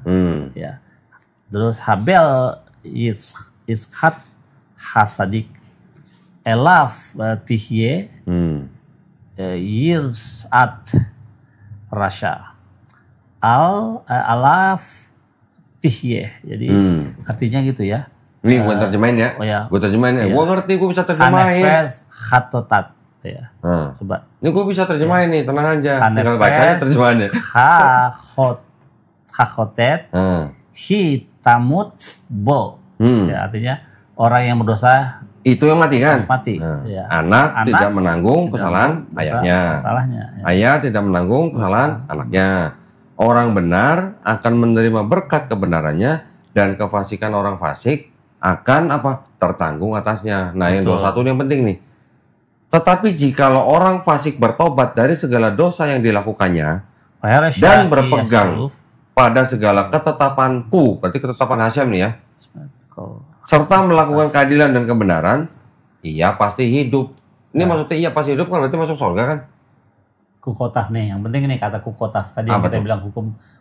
Ya. Terus habel iskat hasadik. Elaf tihye yirsat rasha. Alaf tihye. Jadi artinya gitu ya. Nih gue terjemahin ya. Oh ya. Gue terjemahin ya. Gue ngerti, gue bisa terjemahin. Hanefes khatotat ya. Coba. Ini gue bisa terjemahin nih, tenang aja. Tinggal bacanya terjemahannya. Hakhotet hitamut bo. Ya, artinya orang yang berdosa itu yang mati kan? Mati. Ya. Anak tidak menanggung kesalahan ayahnya. Ya. Ayah tidak menanggung kesalahan anaknya. Orang benar akan menerima berkat kebenarannya dan kefasikan orang fasik akan apa? Tertanggung atasnya. Nah, yang 21 ini yang penting nih. Tetapi jikalau orang fasik bertobat dari segala dosa yang dilakukannya dan berpegang pada segala ketetapanku, berarti ketetapan Hasyam nih ya, serta melakukan keadilan dan kebenaran, ia pasti hidup. Ini maksudnya ia pasti hidup kan berarti masuk surga kan? kukotaf nih. Yang penting ini kata kukotaf. Tadi yang Apa kita tuh? bilang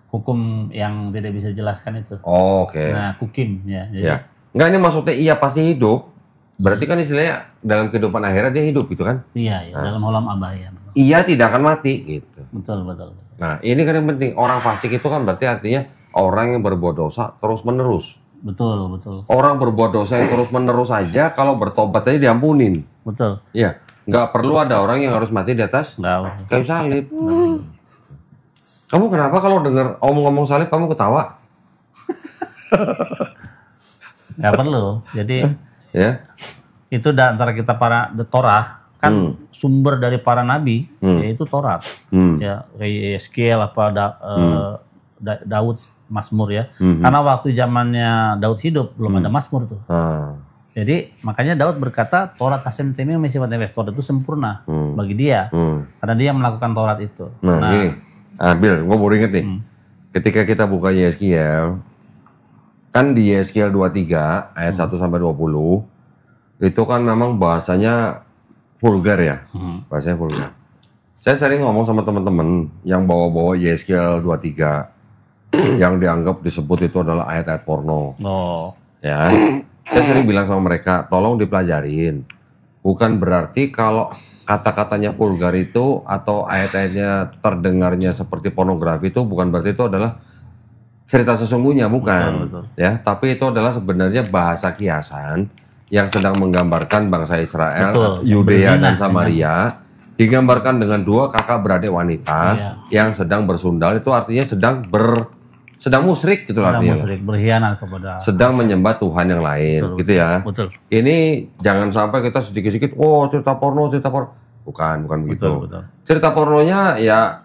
hukum yang tidak bisa dijelaskan itu. Oh, oke. Nah, kukim ya. Jadi, Ya. Enggak, ini maksudnya iya pasti hidup. Berarti kan istilahnya dalam kehidupan akhirat dia hidup gitu kan? iya, dalam alam abaya. Iya tidak akan mati gitu. Betul. Nah, ini kan yang penting. Orang fasik itu kan berarti artinya orang yang berbuat dosa terus-menerus. Betul. Orang berbuat dosa yang terus-menerus aja kalau bertobat aja diampunin. Betul. Iya. Nggak perlu ada orang yang harus mati di atas Enggak. kayu salib. Kamu kenapa kalau dengar omong-omong salib kamu ketawa? Nggak perlu. Jadi Ya. itu antara kita para Torah kan sumber dari para nabi yaitu Taurat. Ya, kayak Yeskiel Daud Mazmur ya. Karena waktu zamannya Daud hidup belum ada Mazmur tuh. Jadi makanya Daud berkata Taurat Hasem Temi Mesifat Nefes, Taurat itu sempurna bagi dia. Karena dia melakukan Taurat itu. Nah, gini. Bill, gue baru inget nih. Ketika kita buka Yeskiel, kan di Yeskiel 23 ayat 1 sampai 20 itu kan memang bahasanya vulgar ya. Bahasanya vulgar. Saya sering ngomong sama teman-teman yang bawa-bawa Yeskiel 23 yang dianggap disebut itu adalah ayat-ayat porno. Oh. Ya. Saya sering bilang sama mereka, tolong dipelajarin. Bukan berarti kalau kata-katanya vulgar itu atau ayat-ayatnya terdengarnya seperti pornografi itu bukan berarti itu adalah cerita sesungguhnya, bukan. Betul. Ya, tapi itu adalah sebenarnya bahasa kiasan yang sedang menggambarkan bangsa Israel, Yudea dan Samaria, digambarkan dengan dua kakak beradik wanita yang sedang bersundal. Itu artinya sedang musyrik gitu artinya. Musyrik, berkhianat kepada Sedang menyembah Tuhan yang lain, gitu ya. Betul. Ini jangan sampai kita sedikit-sedikit, cerita porno. Bukan begitu. Betul. Cerita pornonya ya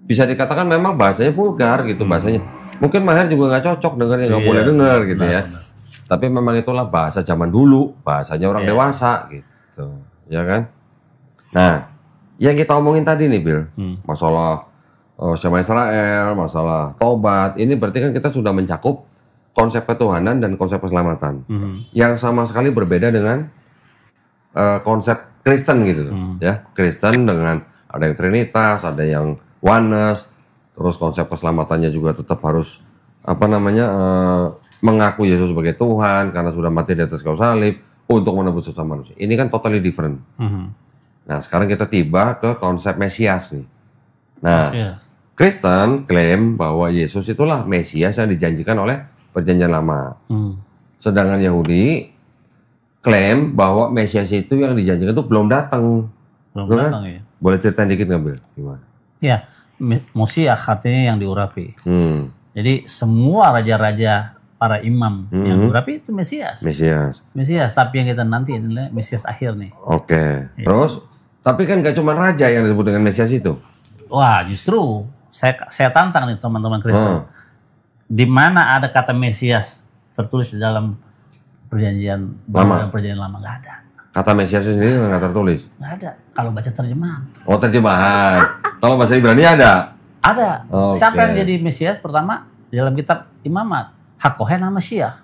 bisa dikatakan memang bahasanya vulgar gitu bahasanya. Mungkin Maher juga nggak cocok dengarnya, nggak boleh dengar gitu ya. Tapi memang itulah bahasa zaman dulu, bahasanya orang dewasa gitu, ya kan? Nah, yang kita omongin tadi nih, Bill, masalah Shema Israel, masalah tobat, ini berarti kan kita sudah mencakup konsep ketuhanan dan konsep keselamatan, yang sama sekali berbeda dengan konsep Kristen gitu, ya. Kristen dengan ada yang Trinitas, ada yang Oneness. Terus konsep keselamatannya juga tetap harus mengaku Yesus sebagai Tuhan karena sudah mati di atas kayu salib untuk menebus dosa manusia. Ini kan totally different. Nah, sekarang kita tiba ke konsep Mesias nih. Nah, Kristen klaim bahwa Yesus itulah Mesias yang dijanjikan oleh Perjanjian Lama. Sedangkan Yahudi klaim bahwa Mesias itu yang dijanjikan itu belum datang. Belum datang ya. Boleh ceritain dikit nggak, Bill? Gimana? Ya, Mosiah artinya yang diurapi. Jadi semua raja-raja para imam yang diurapi itu Mesias. Mesias, tapi yang kita nanti adalah Mesias akhir nih. Oke. Terus, tapi kan gak cuma raja yang disebut dengan Mesias itu. Wah, justru saya tantang nih teman-teman Kristen. Di mana ada kata Mesias tertulis di dalam Perjanjian Baru dan Perjanjian Lama? Nggak ada. Kata Mesias sendiri nggak tertulis? Nggak ada. Kalau baca terjemahan. Oh, terjemahan. Kalau bahasa Ibrani ada? Ada. Siapa yang jadi Mesias pertama di dalam kitab Imamat? Hakohen sama Syiah.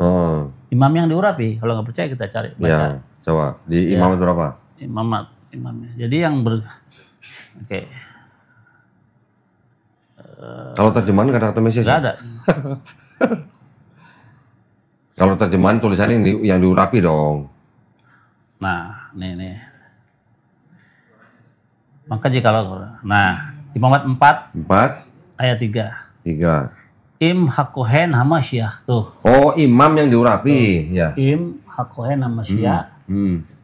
Imam yang diurapi. Kalau nggak percaya kita cari baca. Ya, coba di Imamat berapa? Imamat, imamnya. Jadi yang Oke. Kalau terjemahan nggak ada kata Mesias? Nggak ada. Kalau terjemahan tulisannya yang diurapi dong. Nah, nih. Maka jikalau Imamat 4 ayat 3. Im hakohen hamasyah tuh. Oh, imam yang diurapi, ya. Im hakohen hamasyah.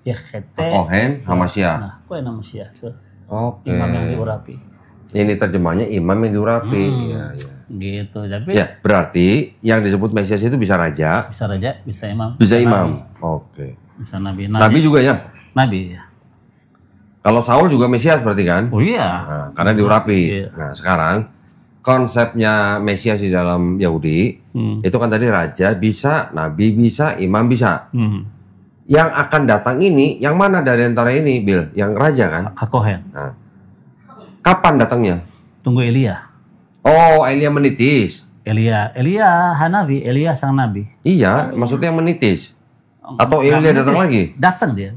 Ya khete. Hakohen hamasyah. Nah, hakohen hamasyah tuh. Oke. Imam yang diurapi. Ini terjemahnya imam yang diurapi. Ya. Gitu. Tapi ya, berarti yang disebut Mesias itu bisa raja, bisa imam. Bisa imam. Oke. Bisa nabi. Nabi juga ya? Nabi ya. Kalau Saul juga Mesias berarti kan? Oh iya. Nah, karena diurapi. Nah, sekarang konsepnya Mesias di dalam Yahudi itu kan tadi raja bisa, nabi bisa, imam bisa. Yang akan datang ini, yang mana dari antara ini, Bill? Yang raja kan? Hakohen. Nah, kapan datangnya? Tunggu Elia. Oh, Elia menitis. Elia Hanabi, Elia sang nabi. Iya, maksudnya menitis. Atau Elia datang lagi? Datang dia.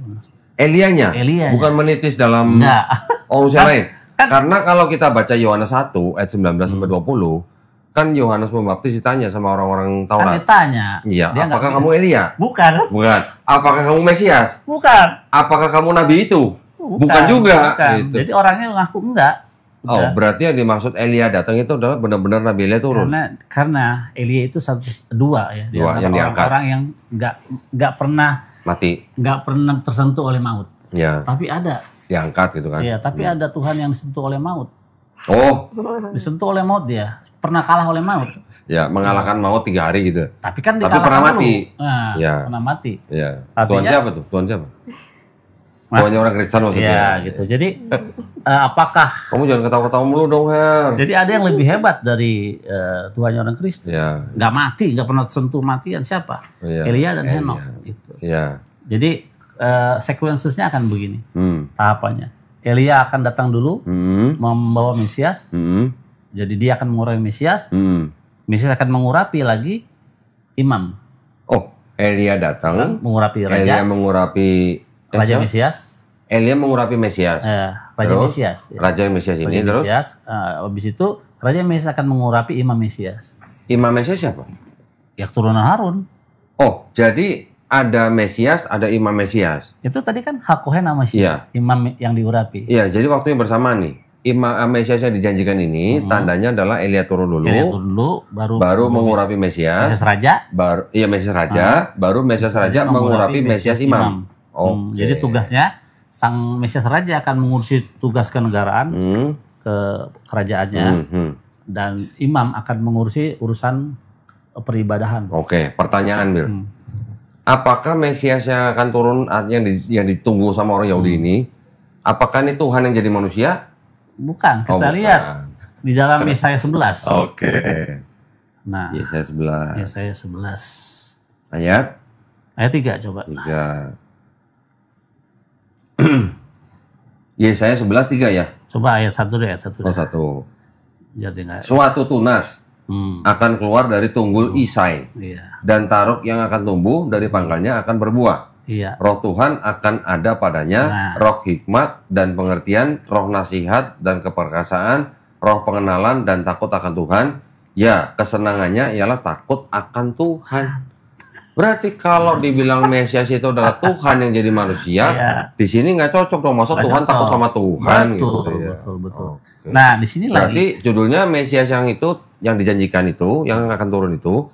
Elianya? Elia. Bukan menitis dalam Enggak. manusia lain. Karena kalau kita baca Yohanes 1 ayat 19 sampai 20, kan Yohanes Pembaptis ditanya sama orang-orang Kan Taurat. ditanya. Iya, Dia apakah nggak- kamu Elia? Bukan. Bukan. Apakah kamu Mesias? Bukan. Apakah kamu nabi itu? Bukan juga. Bukan. Gitu. Jadi orangnya ngaku enggak. Oh, Udah. berarti yang dimaksud Elia datang itu adalah benar-benar Nabi Elia turun. Karena Elia itu dua ya. Di Dua antara yang diangkat. orang yang nggak pernah Mati. tersentuh oleh maut. Ya, Tapi ada. diangkat gitu kan. Iya, tapi ada Tuhan yang disentuh oleh maut. Oh, Disentuh oleh maut dia. Pernah kalah oleh maut. ya mengalahkan maut 3 hari gitu. Tapi kan Tapi dikalahkan pernah dulu. mati. Nah, Ya. pernah mati. Ya. Artinya- Tuhan siapa tuh? Tuhan siapa? Tuhannya orang Kristen maksudnya. Iya, gitu. Jadi apakah Kamu jangan ketawa-ketawa mulu dong, Her. jadi ada yang lebih hebat dari Tuhannya orang Kristen? Ya, Nggak mati, nggak pernah sentuh matian siapa? Iya. Elia dan Elia. Henokh. Gitu. ya. Jadi sequences-nya akan begini tahapannya. Elia akan datang dulu membawa Mesias. Jadi dia akan mengurapi Mesias. Mesias akan mengurapi lagi imam. Oh, Elia datang. Mengurapi Elia raja. mengurapi Raja Mesias. Elia mengurapi Mesias. Raja Terus, Mesias. Ya. Raja Mesias ini Raja terus Mesias. Habis itu Raja Mesias akan mengurapi imam Mesias. Imam Mesias siapa? Ya keturunan Harun. Oh, jadi ada Mesias, ada Imam Mesias. Itu tadi kan Hakohen nama Iya. imam yang diurapi. Iya, jadi waktunya bersamaan nih. Imam Mesias yang dijanjikan ini tandanya adalah Elia turun dulu, Elia turun dulu, baru mengurapi Mesias, Mesias raja. Mesias raja, baru Mesias raja mengurapi Mesias imam. Oke. Jadi tugasnya sang Mesias raja akan mengurusi tugas kenegaraan ke kerajaannya dan imam akan mengurusi urusan peribadahan. Oke, pertanyaan Bil. Apakah Mesias yang akan turun yang ditunggu sama orang Yahudi ini, apakah ini Tuhan yang jadi manusia? Bukan, kita bukan. lihat di dalam Yesaya 11. Oke. Nah, Yesaya 11 Yesaya 11 ayat ayat 3 coba. 3. Yesaya 11:3 ya. Coba ayat 1 deh, ayat 1 Oh, deh. satu. Jadi enggak. Suatu tunas akan keluar dari tunggul Isai, Iya. dan taruk yang akan tumbuh dari pangkalnya akan berbuah. Iya. Roh Tuhan akan ada padanya, roh hikmat dan pengertian, roh nasihat dan keperkasaan, roh pengenalan dan takut akan Tuhan. Ya, kesenangannya ialah takut akan Tuhan. Berarti kalau dibilang Mesias itu adalah Tuhan yang jadi manusia, Iya. di sini nggak cocok dong. Masa Nggak Tuhan cocok. takut sama Tuhan Betul, gitu ya. betul. Oke. Nah, di sini Berarti lagi judulnya Mesias yang itu, yang dijanjikan itu, yang akan turun itu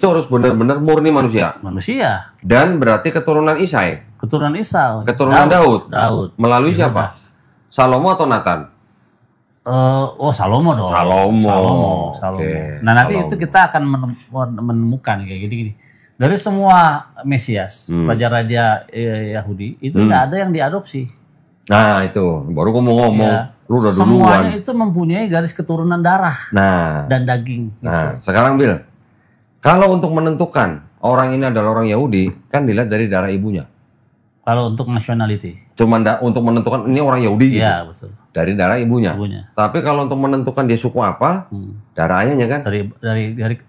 harus benar-benar murni manusia. manusia, Dan berarti keturunan Isai, keturunan Esau, keturunan Daud. Daud. Melalui siapa? Salomo atau Nathan? Salomo dong. Salomo. Salomo. Oke, Nah, nanti Salomo. itu kita akan menemukan kayak gini. Dari semua Mesias, raja-raja Yahudi, itu tidak ada yang diadopsi. Nah itu, baru gue mau ngomong. Ya. Lu udah Semuanya duluan. itu mempunyai garis keturunan darah Nah, dan daging. nah sekarang Bil, kalau untuk menentukan orang ini adalah orang Yahudi, kan dilihat dari darah ibunya. Kalau untuk nationality, Cuman untuk menentukan ini orang Yahudi gitu. iya betul. Dari darah ibunya. Ibunya. Tapi kalau untuk menentukan dia suku apa, darah ayahnya kan. Dari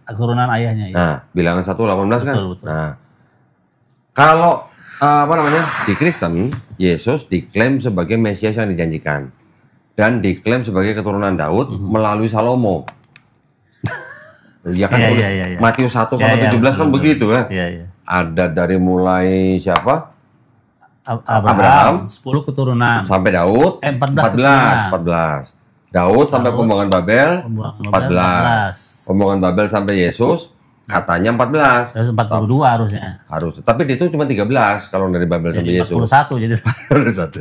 keturunan ayahnya. Ya. Nah, bilangan 1:18 kan. Betul. Nah, kalau di Kristen, Yesus diklaim sebagai Mesias yang dijanjikan dan diklaim sebagai keturunan Daud melalui Salomo. Ya kan, Iya. Matius 1-17 Iya, kan betul. begitu kan. Iya. Ada dari mulai siapa? Abraham, 10 keturunan. Sampai Daud 14 14. Daud sampai pembuangan Babel 14. Pembuangan Babel sampai Yesus katanya 14. 42 harusnya. Harus. Tapi itu cuma 13 kalau dari Babel sampai Jadi Yesus. 41 jadi. Satu.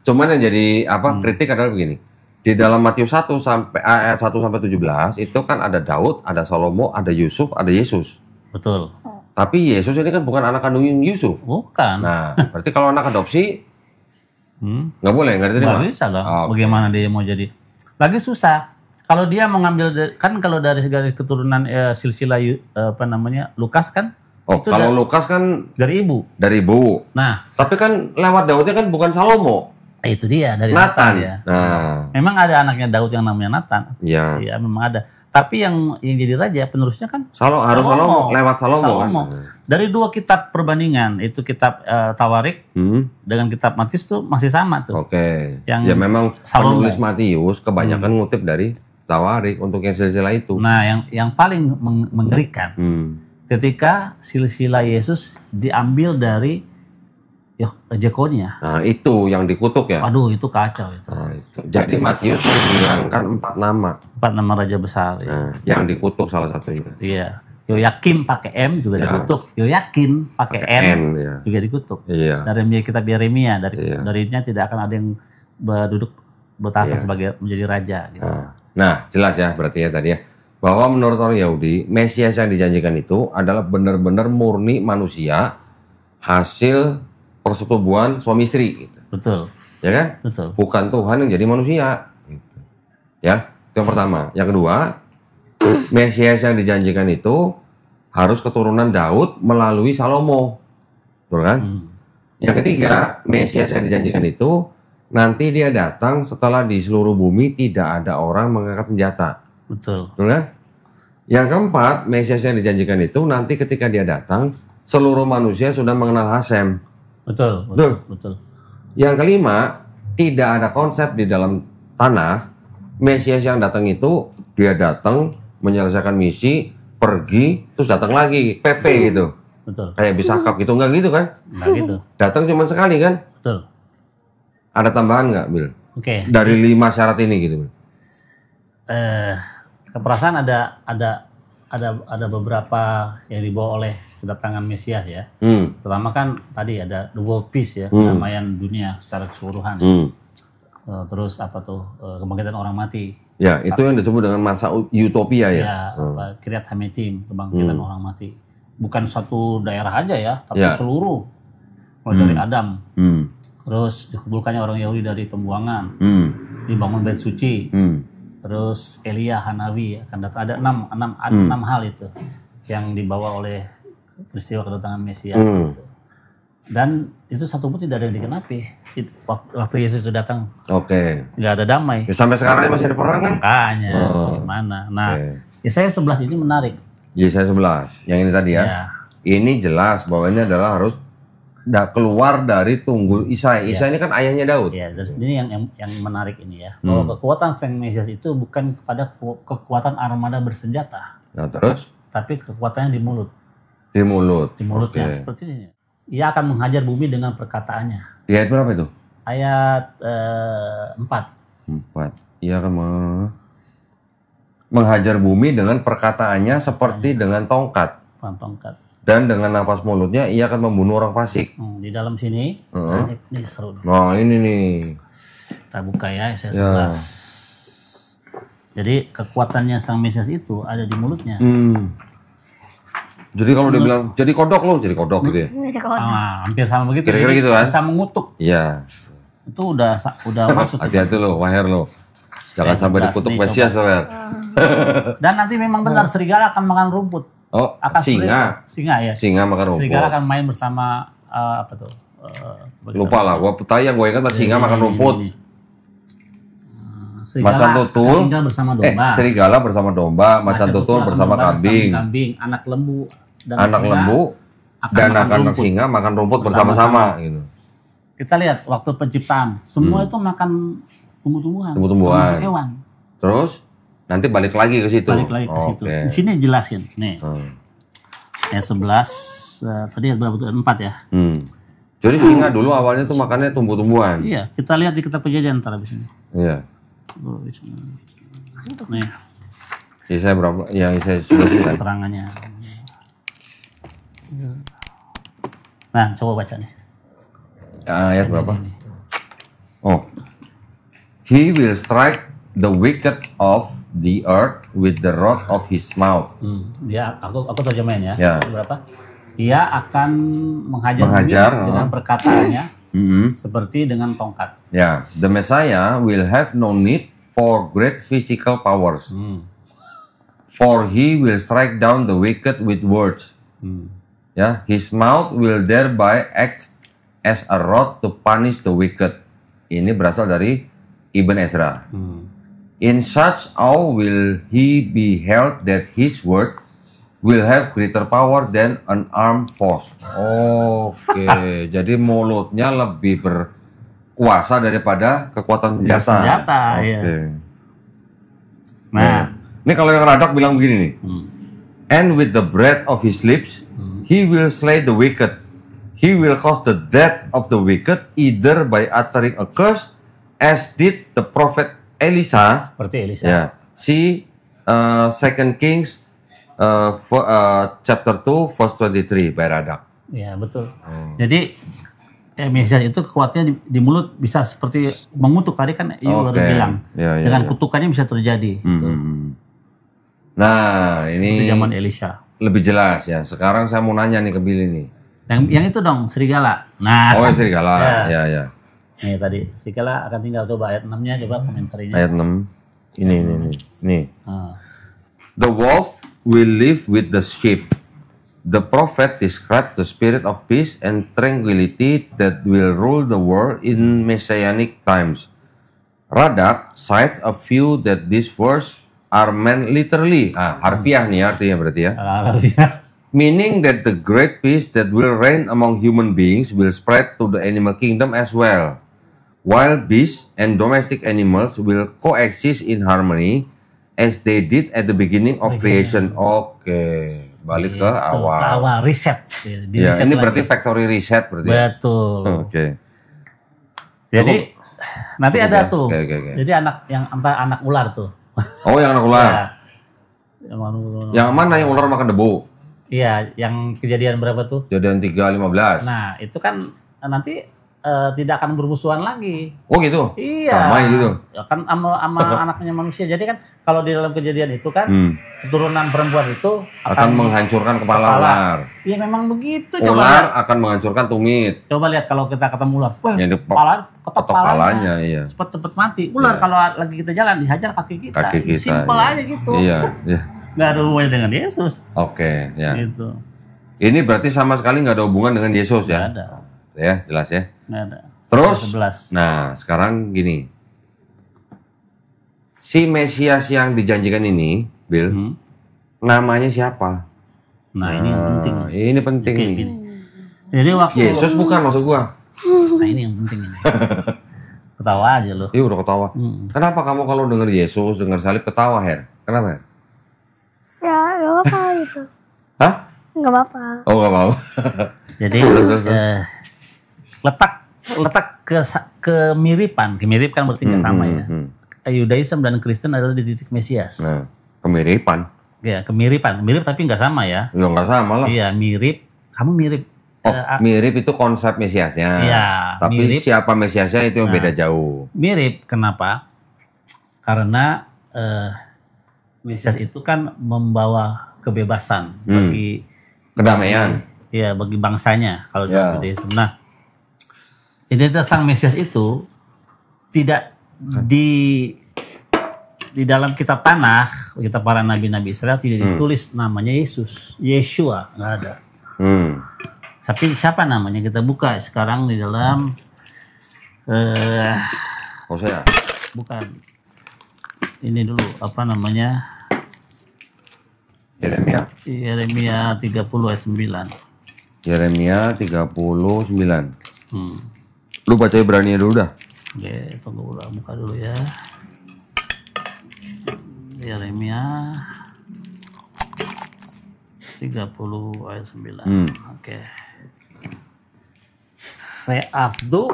Cuman yang jadi kritik adalah begini. Di dalam Matius 1 sampai ayat 1 sampai 17 itu kan ada Daud, ada Salomo, ada Yusuf, ada Yesus. Betul. Tapi Yesus ini kan bukan anak kandung Yusuf. Bukan. Nah, berarti kalau anak adopsi nggak boleh, nggak diterima. Nggak bisa dong. Oke. Bagaimana dia mau jadi? Lagi susah. Kalau dia mengambil kan kalau dari garis keturunan silsilah Lukas kan Oh, itu kalau Lukas kan dari ibu. dari ibu. Nah, Tapi kan lewat Daudnya kan bukan Salomo. Itu dia dari Nathan. ya. Nah, Memang ada anaknya Daud yang namanya Nathan. ya. Iya, memang ada. Tapi yang jadi raja penerusnya kan Harus Salomo, lewat Salomo kan. Dari 2 kitab perbandingan, itu kitab Tawarik dengan kitab Matius tuh masih sama tuh. Oke. Yang Ya memang Salomo. penulis Matius kebanyakan ngutip dari Tawarik untuk yang silsilah itu. Nah, yang paling mengerikan ketika silsilah Yesus diambil dari Jekonia. Nah, itu yang dikutuk ya. Waduh, itu kacau itu. Nah, itu. Jadi Matius menghilangkan 4 nama. 4 nama raja besar. Ya. Nah, yang dikutuk salah satunya. Iya. Yoyakim pakai M juga dikutuk. Yoyakin pakai N ya. juga dikutuk. Iya. Dari kitab Yeremia, darinya tidak akan ada yang bertahta sebagai menjadi raja. Gitu. Nah, jelas ya berarti ya tadi ya. Bahwa menurut orang Yahudi, Mesias yang dijanjikan itu adalah benar-benar murni manusia hasil persetubuhan suami istri. Gitu. Betul. Ya kan? Betul. Bukan Tuhan yang jadi manusia. Gitu. Ya, itu yang pertama. Yang kedua, Mesias yang dijanjikan itu harus keturunan Daud melalui Salomo. Betul kan? Yang ketiga, Mesias yang dijanjikan itu nanti dia datang setelah di seluruh bumi tidak ada orang mengangkat senjata. Betul. Betul kan? Yang keempat, Mesias yang dijanjikan itu nanti ketika dia datang, seluruh manusia sudah mengenal Hasem. Betul. Yang kelima, tidak ada konsep di dalam tanah. Mesias yang datang itu, dia datang menyelesaikan misi, pergi, terus datang lagi, PP gitu. Betul. Kayak Bisakap gitu, enggak gitu kan? Enggak gitu. Datang cuma sekali kan? Betul. Ada tambahan nggak, Bil? Oke. Dari 5 syarat ini gitu, Bil? Keperasaan ada beberapa yang dibawa oleh kedatangan Mesias ya. Pertama kan tadi ada the world peace ya, kedamaian dunia secara keseluruhan. Ya. Terus apa tuh kebangkitan orang mati. Ya, itu yang disebut dengan masa utopia ya. Ya, Kiryat Hametim, kebangkitan orang mati. Bukan satu daerah aja ya, tapi seluruh. Mulai dari Adam. Terus dikumpulkannya orang Yahudi dari pembuangan. Dibangun bait suci. Terus Elia, Hanawi akan datang. Ada enam hal itu yang dibawa oleh peristiwa kedatangan Mesias. Gitu. Dan itu satu pun tidak ada yang digenapi. Waktu Yesus itu datang, tidak ada damai. Ya, sampai sekarang masih ada perang kan? Makanya, gimana? Nah, Yesaya 11 ini menarik. Yesaya 11, yang ini tadi ya. Ini jelas bahwa ini adalah harus keluar dari tunggul Isai. Isai ini kan ayahnya Daud. Ya, ini yang menarik ini ya. Bahwa kekuatan Sang Mesias itu bukan kepada kekuatan armada bersenjata. Nah, terus? Tapi kekuatannya di mulut. Di mulut. Di mulutnya seperti ini. Ia akan menghajar bumi dengan perkataannya. Di ayat berapa itu? Ayat 4. Ia akan menghajar bumi dengan perkataannya seperti dengan tongkat. Tongkat. Dan dengan nafas mulutnya ia akan membunuh orang fasik. Di dalam sini, nah, ini seru. Nah ini nih. Kita buka ya, Yesaya 11. Jadi kekuatannya Sang Mesias itu ada di mulutnya. Jadi kalau dia bilang jadi kodok loh, jadi kodok gitu ya. Hampir sama begitu. Kira-kira gitu kan? Bisa mengutuk. Iya. Itu udah masuk. Hati-hati loh, Waher loh. Jangan sampai dikutuk Mesias loh. Dan nanti memang benar serigala akan makan rumput. Oh, akan singa. Singa ya. Singa makan rumput. Serigala akan main bersama apa tuh? Lupa lah, gua tayang gue ingat singa makan rumput. Macan tutul bersama domba. Serigala bersama domba, macan tutul bersama kambing. Anak lembu dan anak singa makan rumput bersama-sama gitu. Kita lihat waktu penciptaan, semua itu makan tumbuh-tumbuhan. Termasuk hewan. Terus nanti balik lagi ke situ. Situ. Di sini jelasin. Nih. Ayat 11 tadi berapa tuh? 4 ya. Jadi singa dulu awalnya tuh makannya tumbuh-tumbuhan. Iya, kita lihat di kitab Kejadian ntar di sini. Iya. Nih. Saya berapa? Yang saya sudah keterangannya. Nah, coba baca nih. Ayat berapa? Oh. He will strike the wicked of the earth with the rod of his mouth. Dia, aku terjemahin ya. Ya. Berapa? Ia akan menghajar dengan perkataannya seperti dengan tongkat. Ya, the Messiah will have no need for great physical powers. For he will strike down the wicked with words. Ya, his mouth will thereby act as a rod to punish the wicked. Ini berasal dari Ibn Ezra. In such awe will he be held that his word will have greater power than an armed force. Oke, jadi mulutnya lebih berkuasa daripada kekuatan senjata. Senjata, ya. Nah, ini kalau yang Radak bilang begini nih. And with the breath of his lips, he will slay the wicked. He will cause the death of the wicked either by uttering a curse, as did the prophet Elisa. Seperti Elisa. Ya, see 2 Kings chapter 2 verse 23 by Radak. Ya betul. Jadi Mesias itu kekuatannya di mulut bisa seperti mengutuk tadi kan Ibu udah bilang. Dengan kutukannya bisa terjadi. Nah ini itu zaman Elisa. Lebih jelas ya. Sekarang saya mau nanya nih ke Billy nih. Yang itu dong serigala. Nah. Oh serigala. Ya. Nih tadi serigala akan tinggal coba ayat 6-nya coba komentarnya. Ayat 6. Ini. The wolf will live with the sheep. The prophet described the spirit of peace and tranquility that will rule the world in messianic times. Radak cites a few that these words are meant literally. Harfiah nih artinya berarti ya. Harfiah. Meaning that the great peace that will reign among human beings will spread to the animal kingdom as well. Wild beasts and domestic animals will coexist in harmony as they did at the beginning of creation. Oke, balik ke awal. Ke awal, reset. Ya, ini berarti factory reset berarti. Betul. Oke. Jadi nanti ada tuh. Okay. Jadi anak ular tuh. Oh, yang anak ular. Ya. Yang mana yang ular makan debu? Iya, yang kejadian berapa tuh? Kejadian 3:15. Nah, itu kan nanti tidak akan bermusuhan lagi. Oh gitu? Iya. Damai gitu? Ya kan sama anaknya manusia. Jadi kan kalau di dalam kejadian itu kan keturunan perempuan itu akan menghancurkan kepala ular. Iya memang begitu. Ular akan menghancurkan tumit. Coba lihat kalau kita ketemu ular. Wah, yang ketok kepalanya. Iya. Cepet mati. Ular kalau lagi kita jalan dihajar kaki kita. Simpel aja gitu. Iya. Nggak ada hubungannya dengan Yesus. Oke, ya. Gitu. Ini berarti sama sekali nggak ada hubungan dengan Yesus ya? Nggak ada. Ya, jelas ya. Nggak ada. Terus, 11. Nah sekarang gini. Si Mesias yang dijanjikan ini, Bill, namanya siapa? Nah, ini yang penting. Ini penting nih. Gini. Jadi waktu Yesus bukan maksud gua. Nah, ini yang penting ini. Ketawa aja lo. Iya udah ketawa. Kenapa kamu kalau dengar Yesus, dengar salib ketawa, Her? Kenapa, Her? Ya, gak apa-apa gitu. Hah? Gak apa-apa. Oh, gak apa-apa. Jadi letak kemiripan berarti nggak sama ya. Yudaism dan Kristen adalah di titik Mesias. Nah, kemiripan. Ya, kemiripan, mirip tapi nggak sama ya. Ya nggak sama lah. Iya, mirip. Kamu mirip. Mirip itu konsep Mesiasnya. Iya. Tapi mirip. Siapa Mesiasnya itu yang beda jauh. Mirip, kenapa? Karena Mesias itu kan membawa kebebasan bagi kedamaian. Iya, bagi bangsanya kalau di Nah, identitas sang Mesias itu tidak di dalam kitab tanah, kitab para nabi-nabi Israel tidak ditulis namanya Yesus, Yeshua, nggak ada. Tapi siapa namanya? Kita buka sekarang di dalam Hosea. Bukan. Ini dulu apa namanya? Yeremia 30 ayat 9. Yeremia 39. Lu baca Ibrani dulu dah. Oke, tunggu dulu, buka dulu ya. Yeremia 30 ayat 9. Oke. Ve'afdu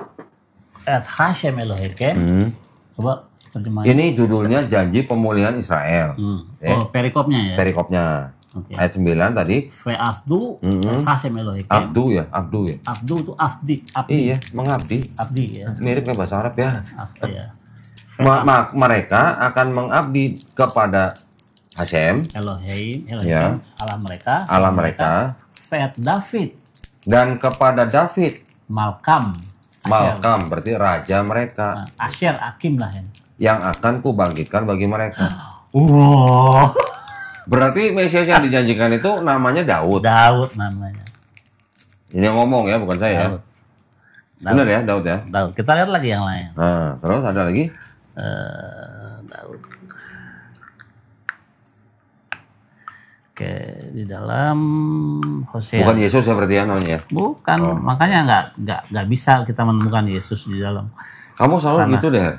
et Hashem Elohim. Coba terjemahan. Ini judulnya janji pemulihan Israel. Oh, perikopnya ya. Perikopnya. Okay. Ayat 9 tadi. Ve'afdu et Hashem Elohim. Abdu ya. Abdu itu abdi. Iya, mengabdi. Abdi ya. Mirip kayak bahasa Arab ya. Abdi ya. Mereka akan mengabdi kepada Hashem, Elohim, ya. Allah mereka. Vet David. Dan kepada David. Malkam Berarti raja mereka. Asher Akim lah ya. Yang akan kubangkitkan bagi mereka. Wow. Berarti Mesias yang dijanjikan itu namanya Daud. Daud namanya. Ini yang ngomong ya, bukan saya. Daud. Benar ya, Daud ya. Daud. Kita lihat lagi yang lain. Nah, terus ada lagi? Daud. Oke, di dalam Hosea. Bukan Yesus ya berarti ya namanya. Bukan, makanya nggak bisa kita menemukan Yesus di dalam. Kamu selalu gitu deh.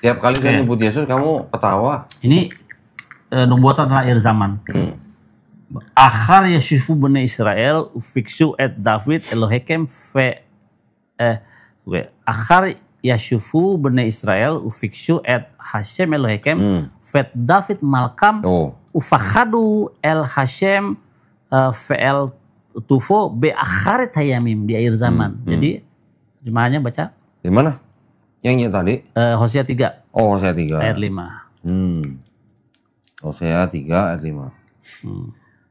Tiap kali saya nyebut Yesus kamu ketawa. Ini nubuatan tentang akhir zaman. Akhar Yeshifu bani Israel ufiksu et David Elohekem Akhar Yeshifu bani Israel ufiksu et Hashem Elohekem vet David Malkam ufakhadu el Hashem ve'el tufo be'akharet hayamim di akhir zaman. Jadi terjemahannya baca. Di mana? Yang tadi? Hosea 3. Oh, Hosea 3. Ayat 5. Hosea 3 ayat 5.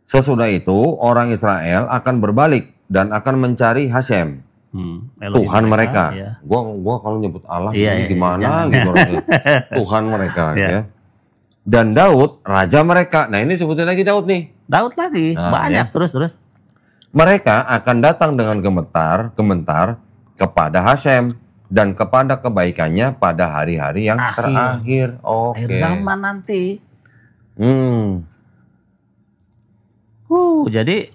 Sesudah itu orang Israel akan berbalik dan akan mencari Hashem. Tuhan mereka. Ya. Gua kalau nyebut Allah iya. gimana gitu orangnya. Tuhan mereka ya. Dan Daud raja mereka. Nah, ini sebutnya lagi Daud nih. Daud lagi. Banyak ya. terus. Mereka akan datang dengan gemetar kepada Hashem dan kepada kebaikannya pada hari-hari yang terakhir. Akhir zaman nanti. Jadi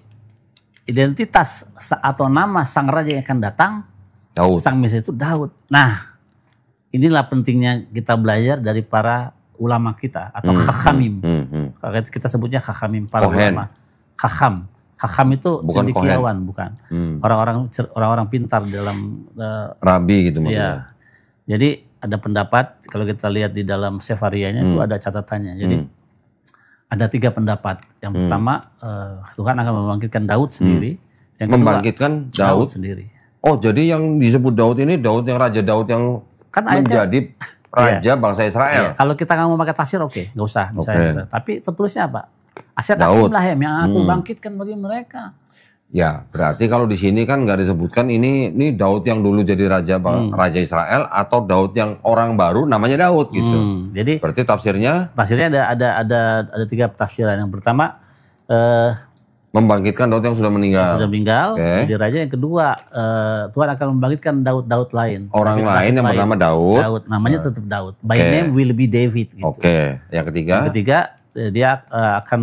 identitas atau nama sang raja yang akan datang, Daud. sang Mesias itu Daud. Nah, inilah pentingnya kita belajar dari para ulama kita atau Chachamim. Kita sebutnya Chachamim, para ulama. Chacham itu cendekiawan, bukan. Orang-orang pintar dalam rabi gitu Ya. maksudnya. Jadi ada pendapat, kalau kita lihat di dalam Sefarianya itu ada catatannya. Jadi ada 3 pendapat. Yang pertama, Tuhan akan membangkitkan Daud sendiri. Yang kedua, membangkitkan Daud sendiri. Oh, jadi yang disebut Daud ini Daud yang Raja Daud yang kan menjadi raja bangsa Israel. Kalau kita nggak mau pakai tafsir, oke, nggak usah. Misalnya, tapi tertulisnya apa? Asyad Daud Akim yang aku bangkitkan bagi mereka. Ya, berarti kalau di sini kan nggak disebutkan ini Daud yang dulu jadi raja Israel atau Daud yang orang baru namanya Daud gitu. Jadi berarti tafsirnya ada 3 tafsiran. Yang pertama membangkitkan Daud yang sudah meninggal. Jadi raja. Yang kedua, Tuhan akan membangkitkan Daud lain. Orang lain yang bernama Daud. Namanya tetap Daud. By name will be David. Gitu. Yang ketiga, dia akan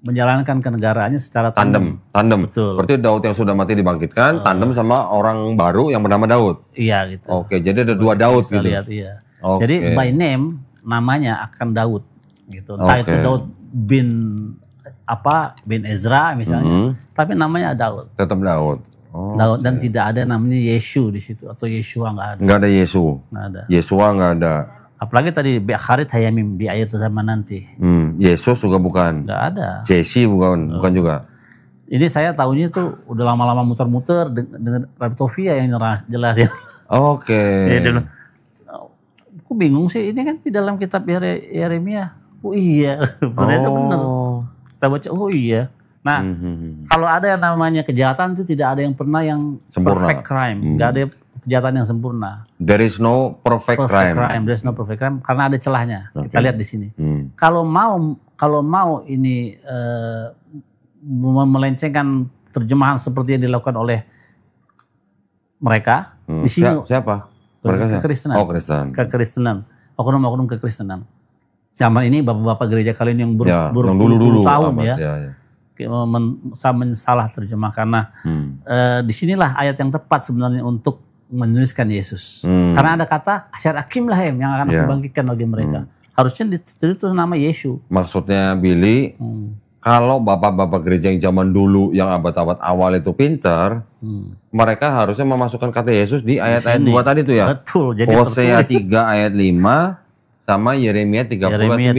menjalankan kenegaraannya secara tandem. Betul. Berarti Daud yang sudah mati dibangkitkan, tandem sama orang baru yang bernama Daud. Iya gitu. Jadi ada 2 Daud gitu. Lihat, iya. Jadi by name namanya akan Daud gitu. Entah itu Daud bin Ezra misalnya, tapi namanya Daud. Tetap Daud. Daud dan tidak ada namanya Yesu di situ atau Yeshua nggak ada. Nggak ada Yesu. Nggak ada. Yesua nggak ada. Apalagi tadi Be'akharit Hayamim di akhir zaman nanti. Yesus juga bukan. Nggak ada. Jesse bukan juga. Ini saya tahunya tuh udah lama-lama muter-muter dengan Rabbi Tofia yang jelasin. Aku bingung sih, ini kan di dalam kitab Yeremia. Oh iya, ternyata benar. Kita baca, oh iya. Nah, kalau ada yang namanya kejahatan itu tidak ada yang pernah yang sempurna. Perfect crime. Nggak ada kejahatan yang sempurna. There is no perfect crime. There is no perfect crime karena ada celahnya. Kita lihat di sini. Kalau mau ini melencengkan terjemahan seperti yang dilakukan oleh mereka di sini. Siapa? Kekristenan. Kristen. Kekristenan. Oknum-oknum kekristenan. Zaman ini bapak-bapak gereja kalian yang dulu tahun salah terjemah karena disinilah ayat yang tepat sebenarnya untuk menuliskan Yesus. Karena ada kata Asyad Akim Lahem yang akan aku bangkitkan bagi mereka. Harusnya ditulis nama Yesus. Maksudnya Billy, kalau bapak-bapak gereja yang zaman dulu yang abad-abad awal itu pintar, mereka harusnya memasukkan kata Yesus di ayat-ayat 2 tadi tuh ya. Betul. Jadi Hosea 3 ayat 5 sama Yeremia 39.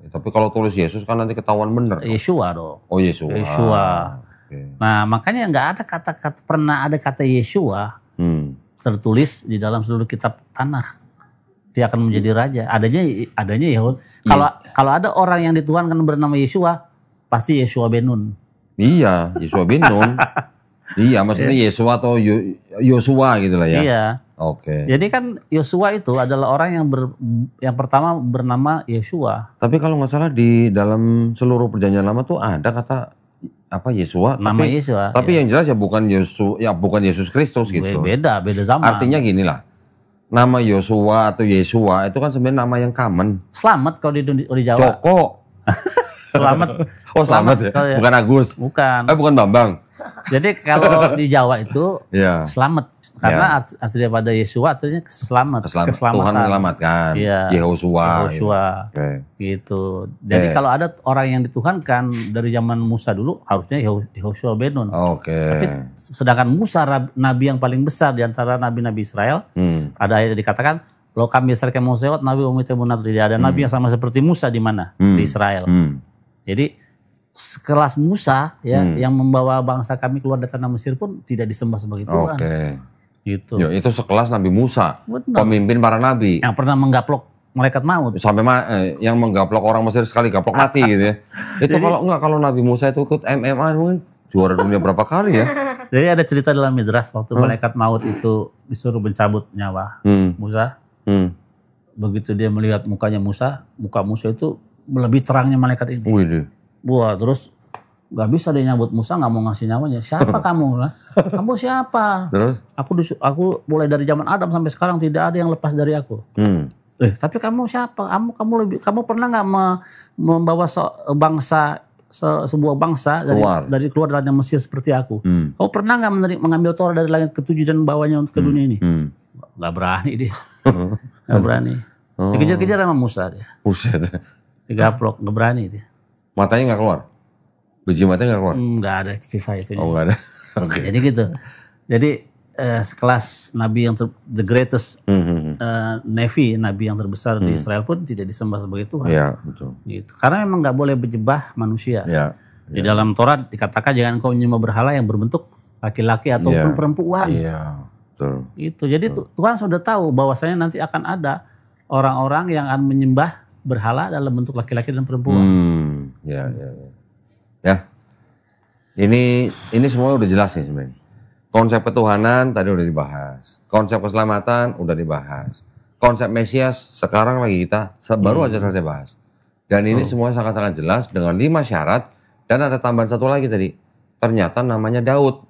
Tapi kalau tulis Yesus kan nanti ketahuan bener. Yeshua dong. Oh Yeshua. Nah makanya nggak ada pernah ada kata Yeshua tertulis di dalam seluruh kitab tanah. Dia akan menjadi raja. Adanya Yahud. Kalau ada orang yang dituhankan bernama Yeshua, pasti Yeshua ben Nun. Iya, Yeshua bin Nun. Iya, maksudnya Yeshua atau Yosua gitu lah ya. Iya. Jadi kan Yosua itu adalah orang yang pertama bernama Yeshua. Tapi kalau nggak salah di dalam seluruh perjanjian lama tuh ada kata apa Yesua? Nama Yesua. Tapi yang jelas ya bukan Yesus Kristus gitu. Beda zaman. Artinya gini lah. Nama Yosua atau Yesua itu kan sebenarnya nama yang common. Selamat kalau di Jawa. Joko. Selamat. Oh selamat ya? Ya. Bukan Agus. Bukan. Bukan Bambang. Jadi kalau di Jawa itu Ya. selamat. Karena asli daripada Yesua artinya keselamatan. Tuhan menyelamatkan. Iya. Yehosua. Gitu. Gitu. Jadi kalau ada orang yang dituhankan dari zaman Musa dulu harusnya Yehoshua ben Nun. Oke. Tapi sedangkan Musa nabi yang paling besar di antara nabi-nabi Israel, ada ayat yang dikatakan, "Lo kami besarkan Musa, nabi umat tidak ada nabi yang sama seperti Musa di mana? Di Israel." Jadi sekelas Musa ya yang membawa bangsa kami keluar dari tanah Mesir pun tidak disembah sebagai Tuhan. Oke. Gitu. Ya, itu sekelas Nabi Musa, pemimpin para nabi. Yang pernah menggaplok malaikat maut. Sampai yang menggaplok orang Mesir sekali gaplok mati gitu ya. Itu kalau Nabi Musa itu ikut MMA mungkin juara dunia berapa kali ya? Jadi ada cerita dalam Midras waktu malaikat maut itu disuruh mencabut nyawa Musa. Begitu dia melihat mukanya Musa, muka Musa itu lebih terangnya malaikat ini. Wih. Wah, terus gak bisa dia nyabut Musa, gak mau ngasih nyawanya. Siapa kamu? Kamu siapa? Terus? Aku mulai dari zaman Adam sampai sekarang tidak ada yang lepas dari aku. Tapi kamu siapa? Kamu pernah nggak membawa sebuah bangsa dari keluar dari Mesir seperti aku? Kamu pernah nggak mengambil Torah dari langit ketujuh dan membawanya untuk ke dunia ini? Gak berani dia. Gak berani. Dikejar-kejar sama Musa dia. Buset. Digaplok, gak berani dia. Matanya nggak keluar? Biji matanya nggak keluar? Nggak ada kisah itu. Oh nggak ada. Okay. Jadi gitu. Jadi sekelas nabi yang the greatest nabi yang terbesar di Israel pun tidak disembah sebagai Tuhan. Iya betul. Gitu. Karena memang nggak boleh berjebah manusia. Iya. Di dalam Taurat dikatakan jangan kau menyembah berhala yang berbentuk laki-laki ataupun perempuan. Iya. Betul. Itu. Jadi Tuhan sudah tahu bahwasanya nanti akan ada orang-orang yang akan menyembah berhala dalam bentuk laki-laki dan perempuan. Ya. Ini semua udah jelas nih sebenarnya. Konsep ketuhanan tadi udah dibahas. Konsep keselamatan udah dibahas. Konsep Mesias sekarang lagi kita baru aja selesai bahas. Dan ini semua sangat-sangat jelas dengan 5 syarat dan ada tambahan satu lagi tadi. Ternyata namanya Daud.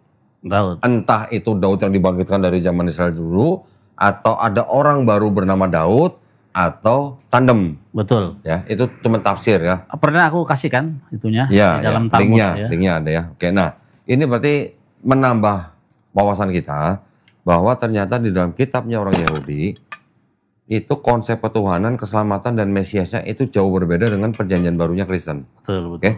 Entah itu Daud yang dibangkitkan dari zaman Israel dulu atau ada orang baru bernama Daud atau tandem. Betul. Ya, itu cuma tafsir ya. Pernah aku kasih kan itunya di dalam Talmud linknya ada ya. Oke, nah ini berarti menambah wawasan kita bahwa ternyata di dalam kitabnya orang Yahudi itu konsep ketuhanan, keselamatan dan Mesiasnya itu jauh berbeda dengan perjanjian barunya Kristen. Betul. Oke.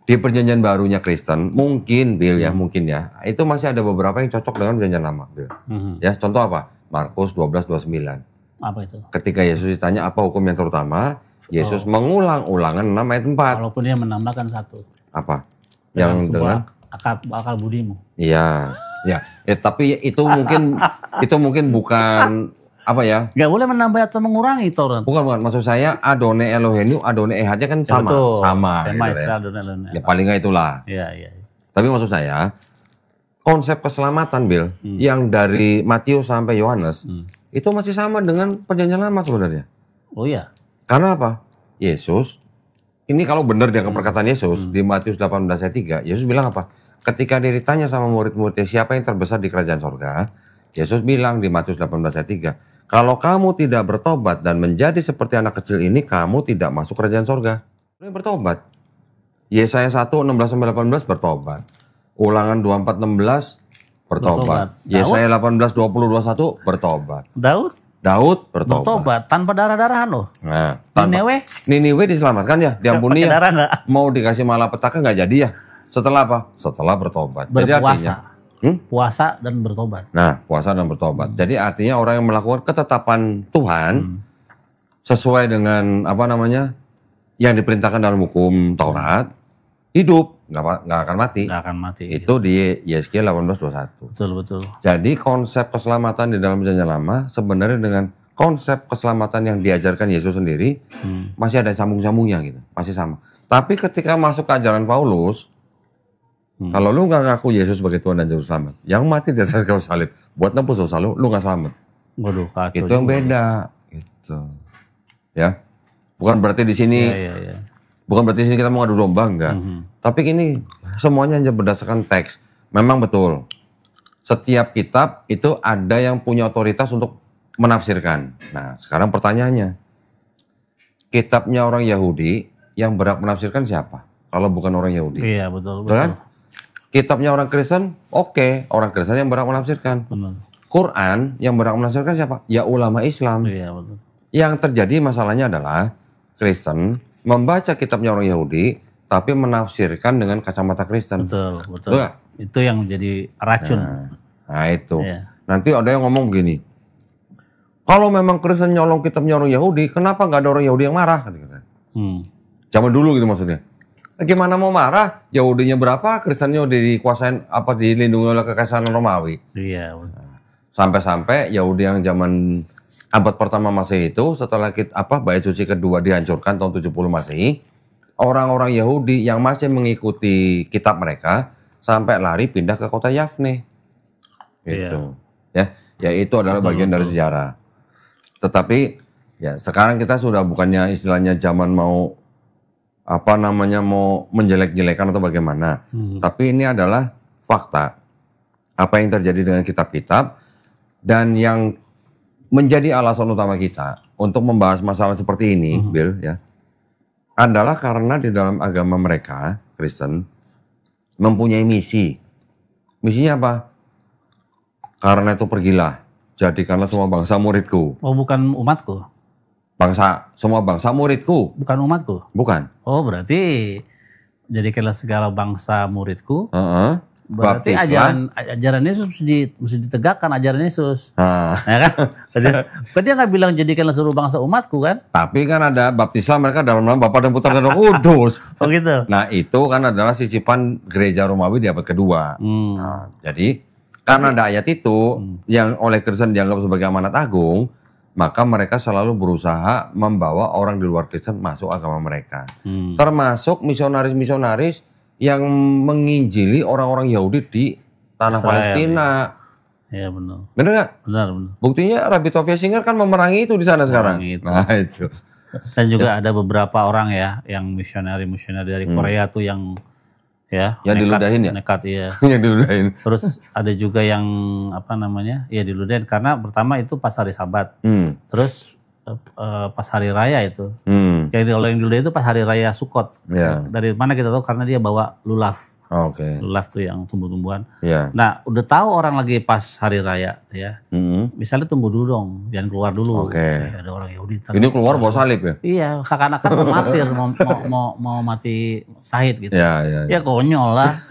Di perjanjian barunya Kristen mungkin Bill ya, mungkin ya. Itu masih ada beberapa yang cocok dengan perjanjian lama, Bill. Ya, contoh apa? Markus 12:29. Apa itu? Ketika Yesus ditanya apa hukum yang terutama, Yesus mengulang-ulangan 6 ayat 4. Walaupun dia menambahkan satu. Apa? Yang dengan akal budimu. Iya. Tapi itu mungkin bukan apa ya? Gak boleh menambah atau mengurangi Taurat. Bukan. Maksud saya Adone Elohenu, Adone Ehadnya kan sama. Betul. Sama gitu ya. Adone Elohenu. Ya paling nggak itulah. Iya. Tapi maksud saya konsep keselamatan Bill yang dari Matius sampai Yohanes itu masih sama dengan perjanjian lama sebenarnya. Oh iya. Karena apa? Yesus ini kalau benar dengan perkataan Yesus di Matius 18 ayat 3, Yesus bilang apa? Ketika dia ditanya sama murid-muridnya siapa yang terbesar di kerajaan sorga, Yesus bilang di Matius 18 ayat 3, kalau kamu tidak bertobat dan menjadi seperti anak kecil ini, kamu tidak masuk kerajaan sorga. Lu yang bertobat. Yesaya 1, 16-18 bertobat. Ulangan 24, 16 bertobat. Yesaya 18, 20, 21 bertobat. Daud bertobat. Tanpa darah-darahan loh. Nah, Niniwe diselamatkan ya, diampuni ya. Darah enggak? Mau dikasih malapetaka nggak jadi ya. Setelah apa? Setelah bertobat. Berpuasa. Jadi artinya puasa dan bertobat. Nah, puasa dan bertobat. Jadi artinya orang yang melakukan ketetapan Tuhan sesuai dengan apa namanya yang diperintahkan dalam hukum Taurat, hidup, nggak akan mati. Nggak akan mati. Itu di Yeskiel 18:21. Betul. Jadi konsep keselamatan di dalam perjanjian lama sebenarnya dengan konsep keselamatan yang diajarkan Yesus sendiri masih ada sambung-sambungnya gitu, masih sama. Tapi ketika masuk ke ajaran Paulus, kalau lu nggak ngaku Yesus sebagai Tuhan dan Juru Selamat, yang mati di atas kayu salib buat nembus dosa lu nggak selamat. Waduh, kacau. Itu yang beda, gitu. Ya, bukan berarti di sini. Iya. Bukan berarti di sini kita mau adu domba, enggak. Tapi ini semuanya hanya berdasarkan teks. Memang betul. Setiap kitab itu ada yang punya otoritas untuk menafsirkan. Nah, sekarang pertanyaannya. Kitabnya orang Yahudi yang berhak menafsirkan siapa? Kalau bukan orang Yahudi. Iya, betul. Kan? Kitabnya orang Kristen, oke, orang Kristen yang berhak menafsirkan. Benar. Quran yang berhak menafsirkan siapa? Ya ulama Islam. Iya, betul. Yang terjadi masalahnya adalah Kristen membaca kitabnya orang Yahudi tapi menafsirkan dengan kacamata Kristen. Betul, betul. Betul nggak? Itu yang menjadi racun. Nah itu. Iya. Nanti ada yang ngomong begini. Kalau memang Kristen nyolong kitabnya orang Yahudi, kenapa nggak ada orang Yahudi yang marah? Zaman dulu gitu maksudnya. Gimana mau marah? Yahudinya berapa? Kristennya udah dikuasain apa dilindungi oleh kekaisaran Romawi. Iya, betul. Sampai-sampai Yahudi yang zaman abad pertama Masehi itu setelah Bait Suci kedua dihancurkan tahun 70 Masehi, orang-orang Yahudi yang masih mengikuti kitab mereka sampai lari pindah ke kota Yafne. Gitu. Ya itu adalah bagian dari sejarah. Tetapi ya sekarang kita sudah bukannya istilahnya zaman mau mau menjelek-jelekan atau bagaimana. Tapi ini adalah fakta. Apa yang terjadi dengan kitab-kitab dan yang menjadi alasan utama kita untuk membahas masalah seperti ini, Bill, ya, adalah karena di dalam agama mereka, Kristen, mempunyai misi. Misinya apa? Karena itu pergilah, jadikanlah semua bangsa muridku. Oh, bukan umatku? Semua bangsa muridku. Bukan umatku? Bukan. Oh, berarti jadikanlah segala bangsa muridku. Berarti Baptislah. ajaran Yesus mesti ditegakkan, ajaran Yesus. Ya kan? Kan dia nggak bilang jadikanlah seluruh bangsa umatku kan? Tapi kan ada baptislah mereka dalam nama Bapa dan Putra dan Roh Kudus. Oh gitu. Nah itu kan adalah sisipan gereja Romawi di abad kedua. Nah, jadi karena ada ayat itu yang oleh Kristen dianggap sebagai amanat agung, maka mereka selalu berusaha membawa orang di luar Kristen masuk agama mereka. Termasuk misionaris-misionaris yang menginjili orang-orang Yahudi di tanah Israel, Palestina. Iya benar. Bener nggak? Benar. Buktinya Rabbi Tovia Singer kan memerangi itu di sana sekarang. Itu. Nah itu. Dan juga ada beberapa orang ya yang misionari dari Korea tuh yang diludahin ya? Nekat iya. Yang diludahin. Terus ada juga yang diludahin karena pertama itu pas hari Sabat. Terus pas hari raya itu. Jadi kalau yang diludahin itu pas hari raya Sukot. Yeah. Dari mana kita tahu? Karena dia bawa lulaf. Oke. Lulaf tuh yang tumbuh-tumbuhan. Yeah. Nah, udah tahu orang lagi pas hari raya ya. Misalnya tunggu dulu dong, jangan keluar dulu. Oke. Ada orang Yahudi. Ini keluar bawa salib ya? Iya, seakan-akan mau martir, mau mati syahid gitu. Ya. Ya konyol lah.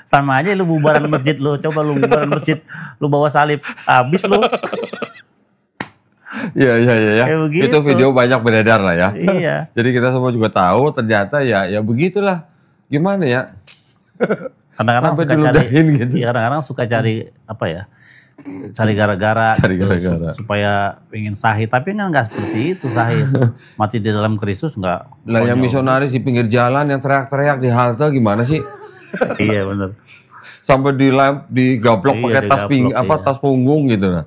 Sama aja lu bubaran masjid lu, coba lu bubaran masjid, lu bawa salib, habis lu. Iya. Begitu. Itu video banyak beredar lah ya. Iya. Jadi kita semua juga tahu ternyata ya begitulah. Gimana ya? Kadang-kadang Sampai suka diludahin cari, gitu. iya, kadang-kadang suka cari cari gara-gara, supaya ingin sahid. Tapi kan nggak seperti itu sahid. Mati di dalam Kristus nggak. Lah yang misionaris di pinggir jalan yang teriak-teriak di halte gimana sih? Iya benar. Sampai digablok pakai tas punggung gitu nah.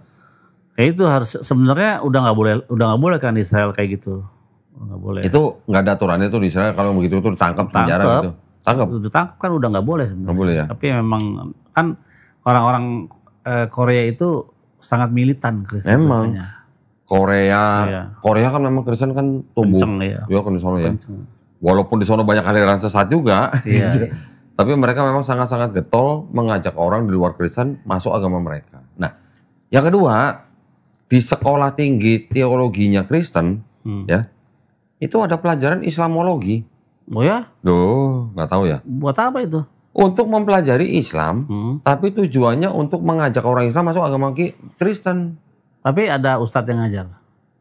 Ya itu harus sebenarnya udah nggak boleh kan di Israel kayak gitu. Nggak boleh. Itu nggak ada aturannya tuh di Israel kalau begitu tuh ditangkap penjara gitu. Tangkap. Ditangkap kan udah nggak boleh sebenarnya. Nggak boleh ya. Tapi memang kan orang-orang Korea itu sangat militan Kristen. Memang. Biasanya. Korea kan memang Kristen kan tumbuh. Kenceng, ya. Iya kan di sana ya. Walaupun di sana banyak aliran sesat juga. Iya. Tapi mereka memang sangat-sangat getol mengajak orang di luar Kristen masuk agama mereka. Nah, yang kedua di sekolah tinggi teologinya Kristen, ya, itu ada pelajaran Islamologi. Oh ya? Duh, nggak tahu ya. Buat apa itu? Untuk mempelajari Islam, tapi tujuannya untuk mengajak orang Islam masuk agama Kristen. Tapi ada ustadz yang ngajar.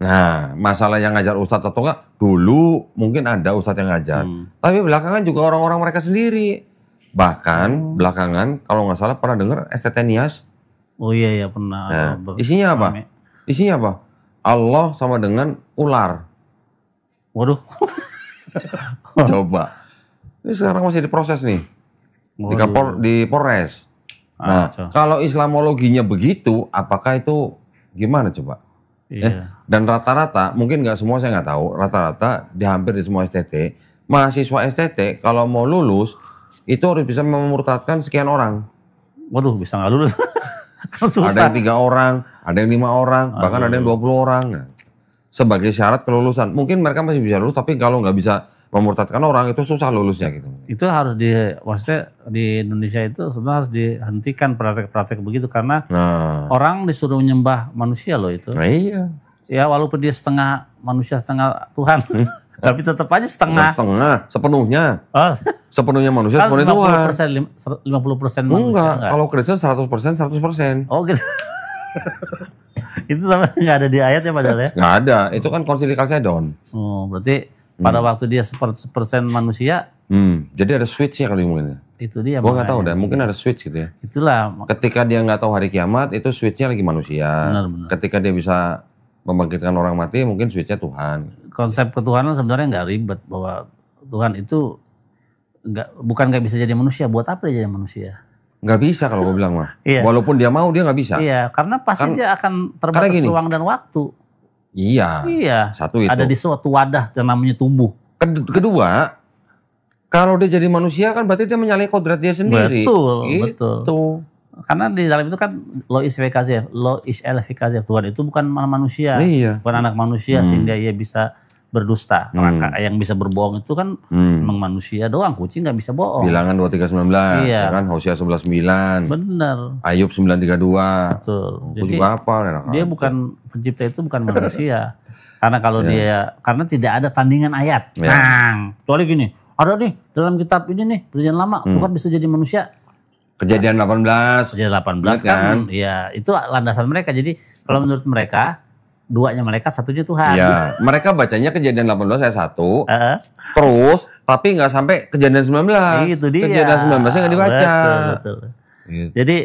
Nah, masalah yang ngajar ustadz atau enggak, dulu mungkin ada ustadz yang ngajar. Tapi belakangan juga orang-orang mereka sendiri. Bahkan belakangan, kalau nggak salah pernah dengar STT Nias. Oh iya pernah. Nah, isinya apa? Isinya apa? Allah sama dengan ular. Waduh. Coba. Ini sekarang masih diproses nih. Di Polres. Nah, kalau Islamologinya begitu, apakah itu gimana coba? Iya. Dan rata-rata, mungkin nggak semua saya nggak tahu, rata-rata di hampir di semua STT mahasiswa STT kalau mau lulus itu harus bisa memurtadkan sekian orang. Waduh, bisa nggak lulus? Kan susah. Ada yang 3 orang, ada yang 5 orang, bahkan ada yang 20 orang. Nah, sebagai syarat kelulusan. Mungkin mereka masih bisa lulus, tapi kalau nggak bisa memurtadkan orang itu susah lulusnya gitu. Itu harus maksudnya di Indonesia itu sebenarnya harus dihentikan praktek-praktek begitu karena orang disuruh menyembah manusia loh itu. Nah, iya. Ya walaupun dia setengah manusia setengah Tuhan, tapi tetap aja setengah. Sepenuhnya. Oh. Sepenuhnya manusia, Kan sepenuhnya Tuhan. 50% manusia. Enggak, kalau Kristen 100%. Oh gitu. Itu sama nggak ada di ayatnya padahal ya? Nggak ada, itu kan konsili Kalsedon. Oh, berarti pada waktu dia 100% manusia, Jadi ada switch-nya kali mungkin. itu dia. Gua nggak tahu deh, mungkin ada switch gitu ya. Itulah. Ketika dia nggak tahu hari kiamat, itu switch-nya lagi manusia. Benar. Ketika dia bisa membangkitkan orang mati, mungkin switch-nya Tuhan. Konsep ketuhanan sebenarnya nggak ribet, bahwa Tuhan itu bukan nggak bisa jadi manusia. Buat apa dia jadi manusia? Nggak bisa kalau gue bilang mah. Iya. Walaupun dia mau, dia nggak bisa. Iya, karena pasti dia akan terbatas ruang dan waktu. Iya. Satu itu. Ada di suatu wadah yang namanya tubuh. Kedua, kalau dia jadi manusia kan berarti dia menyalahi kodrat dia sendiri. Betul. Karena di dalam itu kan lo is efikazif. Tuhan itu bukan manusia, bukan anak manusia sehingga ia bisa berdusta. Yang bisa berbohong itu kan memang manusia doang, kucing nggak bisa bohong. Bilangan 23:19, iya. kan Hosea 11:9. Bener. Ayub 9:32. Betul. Jadi dia bukan pencipta, itu bukan manusia. Karena kalau karena tidak ada tandingan ayat. Nah, kecuali gini, ada nih dalam kitab ini nih, Perjanjian Lama, Tuhan bisa jadi manusia. Kejadian 18. Kejadian 18 kan, ya itu landasan mereka. Jadi kalau menurut mereka, duanya mereka, satunya Tuhan. Iya, mereka bacanya Kejadian 18 ayat 1. Terus, tapi nggak sampai Kejadian 19. Itu dia. Kejadian 19-nya nggak dibaca. Betul. Gitu. Jadi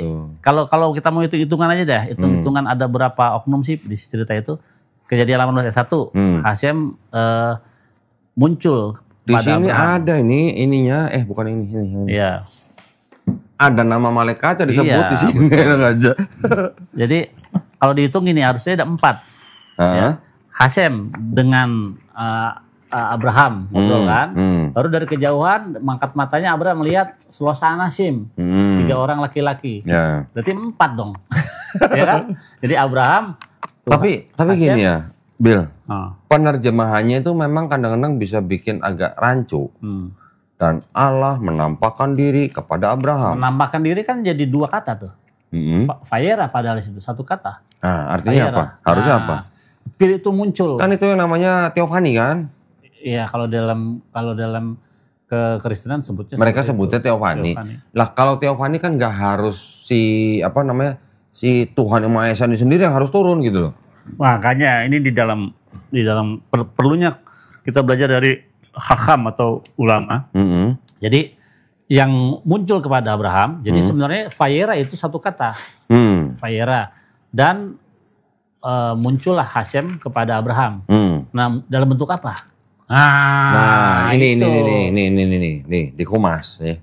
kalau kita mau hitung-hitungan aja dah, hitung-hitungan ada berapa oknum sih di cerita itu. Kejadian 18 ayat 1, Hasem muncul di sini Abraham. Ada ininya, bukan ini. Iya. Ada nama malaikatnya disebut di sini aja. Jadi kalau dihitung gini harusnya ada 4. Ya. Hasem dengan Abraham ngobrol kan. Baru dari kejauhan mengangkat matanya Abraham melihat suasana Sim. 3 orang laki-laki. Ya. Berarti 4 dong. Ya kan? Jadi Abraham. Tapi gini ya, Bill. Penerjemahannya itu memang kadang-kadang bisa bikin agak rancu. Dan Allah menampakkan diri kepada Abraham. Menampakkan diri kan jadi 2 kata tuh. Fayera padahal itu 1 kata. Nah, artinya Fayera. Apa? Harusnya apa? Spirit itu muncul. Kan itu yang namanya teofani kan? Iya, kalau dalam kekristenan sebutnya. Mereka sebutnya teofani. Lah kalau teofani kan nggak harus si Tuhan Yang Maha Esa ini sendiri yang harus turun gitu loh. Makanya ini di dalam perlunya kita belajar dari hakam atau ulama. Jadi yang muncul kepada Abraham, jadi sebenarnya Fayera itu 1 kata. Fayera. Dan muncullah Hasem kepada Abraham. Nah, dalam bentuk apa? Nah, ini dikumas ya.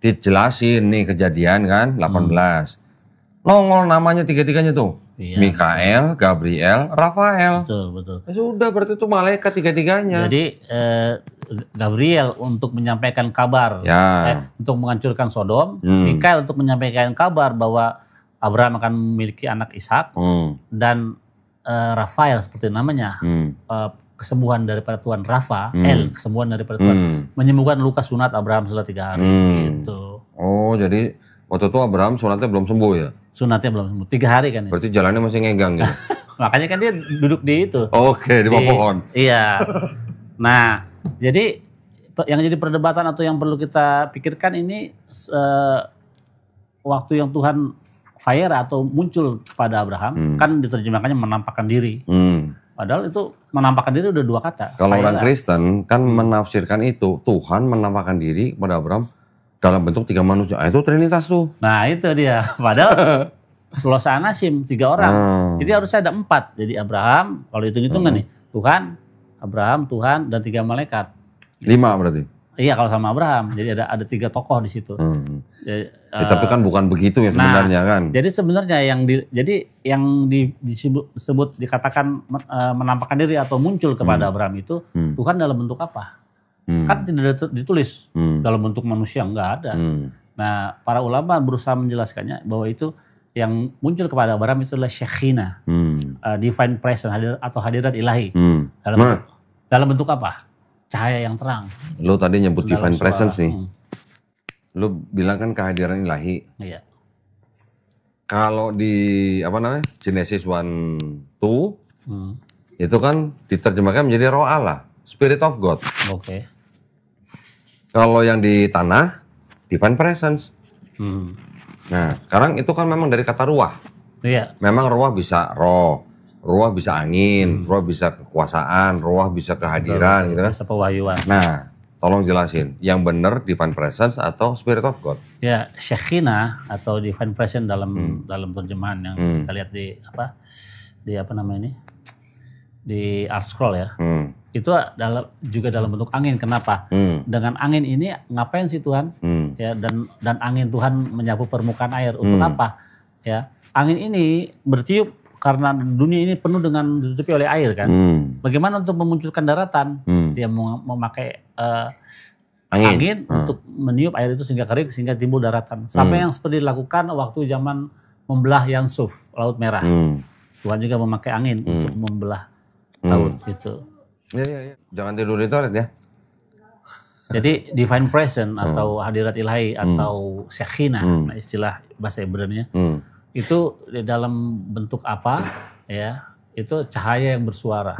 Dijelasin nih kejadian kan 18. Nongol namanya 3-3-nya tuh. Iya. Mikael, Gabriel, Rafael. Betul. Ya sudah berarti itu malaikat 3-3-nya. Jadi Gabriel untuk menyampaikan kabar, untuk menghancurkan Sodom. Mikael untuk menyampaikan kabar bahwa Abraham akan memiliki anak Ishak. Dan Rafael seperti namanya, kesembuhan daripada Tuhan. Rafael, kesembuhan daripada Tuhan. Menyembuhkan luka sunat Abraham setelah 3 hari. Gitu. Oh, jadi waktu itu Abraham sunatnya belum sembuh ya? Sunatnya belum sembuh, 3 hari kan. Berarti jalannya masih ngegang gitu? Makanya kan dia duduk di itu. Oke, di bawah pohon. Iya. Nah, jadi yang jadi perdebatan atau yang perlu kita pikirkan ini waktu yang Tuhan Fayera atau muncul pada Abraham, kan diterjemahkannya menampakkan diri. Padahal itu menampakkan diri udah 2 kata. Kalau orang Kristen kan menafsirkan itu, Tuhan menampakkan diri kepada Abraham dalam bentuk 3 manusia. Itu Trinitas tuh. Nah itu dia. Padahal suasana Sim 3 orang. Jadi harusnya ada 4. Jadi Abraham, kalau hitung-hitungan nih, Tuhan, Abraham, Tuhan, dan 3 malaikat. 5 berarti? Iya kalau sama Abraham. Jadi ada 3 tokoh di situ. Jadi, tapi kan bukan begitu ya sebenarnya kan. Jadi sebenarnya yang disebut dikatakan menampakkan diri atau muncul kepada Abraham itu Tuhan dalam bentuk apa? Kan tidak ditulis dalam bentuk manusia, enggak ada. Nah, para ulama berusaha menjelaskannya bahwa itu yang muncul kepada Abraham itu adalah Shekhina, divine presence atau hadirat ilahi. Dalam bentuk apa? Cahaya yang terang. Lo tadi nyebut divine presence nih. Lo bilang kan kehadiran ilahi. Iya. Kalau di Genesis 1:2 itu kan diterjemahkan menjadi roh Allah, Spirit of God. Oke. Kalau yang di tanah divine presence. Nah, sekarang itu kan memang dari kata ruah. Iya. Memang ruah bisa ruah bisa angin, ruah bisa kekuasaan, ruah bisa kehadiran, gitu kan? Bisa pewahyuan. Nah, tolong jelasin, yang benar divine presence atau Spirit of God? Ya, Shekhina atau divine presence dalam terjemahan yang kita lihat di di Art Scroll ya. Itu juga dalam bentuk angin. Kenapa? Dengan angin ini ngapain sih Tuhan? Ya, dan angin Tuhan menyapu permukaan air untuk apa? Ya, angin ini bertiup karena dunia ini penuh dengan ditutupi oleh air kan. Bagaimana untuk memunculkan daratan? Dia memakai angin untuk meniup air itu sehingga kering sehingga timbul daratan. Sampai yang seperti dilakukan waktu zaman membelah Yansuf, Laut Merah. Tuhan juga memakai angin untuk membelah laut itu. Ya. Jangan tidur di toilet ya. Jadi divine presence atau hadirat ilahi atau Shekhina, istilah bahasa Ibrani-nya. Itu dalam bentuk apa ya, itu cahaya yang bersuara.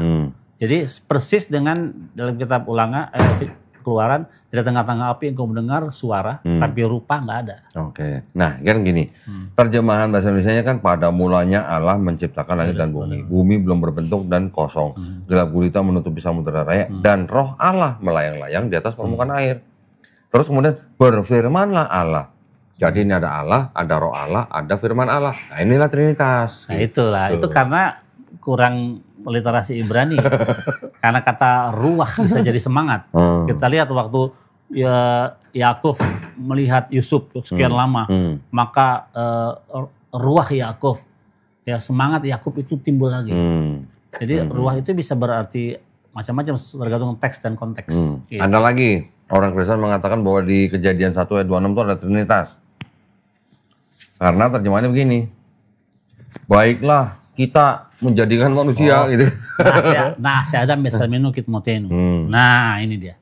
Jadi persis dengan dalam kitab Keluaran, di tengah-tengah api engkau mendengar suara tapi rupa nggak ada. Oke. Nah kan gini, terjemahan bahasa Indonesianya kan pada mulanya Allah menciptakan langit dan bumi. Bumi belum berbentuk dan kosong, gelap gulita menutupi samudera raya, dan roh Allah melayang-layang di atas permukaan air. Terus kemudian berfirmanlah Allah. Jadi ini ada Allah, ada roh Allah, ada firman Allah. Nah inilah Trinitas. Nah itulah, itu karena kurang literasi Ibrani. Karena kata ruah bisa jadi semangat. Kita lihat waktu Yakub melihat Yusuf sekian lama, maka ruah Yakub, ya semangat Yakub itu timbul lagi. Jadi ruah itu bisa berarti macam-macam tergantung teks dan konteks. Gitu. Ada lagi orang Kristen mengatakan bahwa di Kejadian 1 ayat 26 itu ada Trinitas. Karena terjemahannya begini, baiklah kita menjadikan manusia gitu. Nah, Adam besalmenu kitmotenu. Nah, ini dia.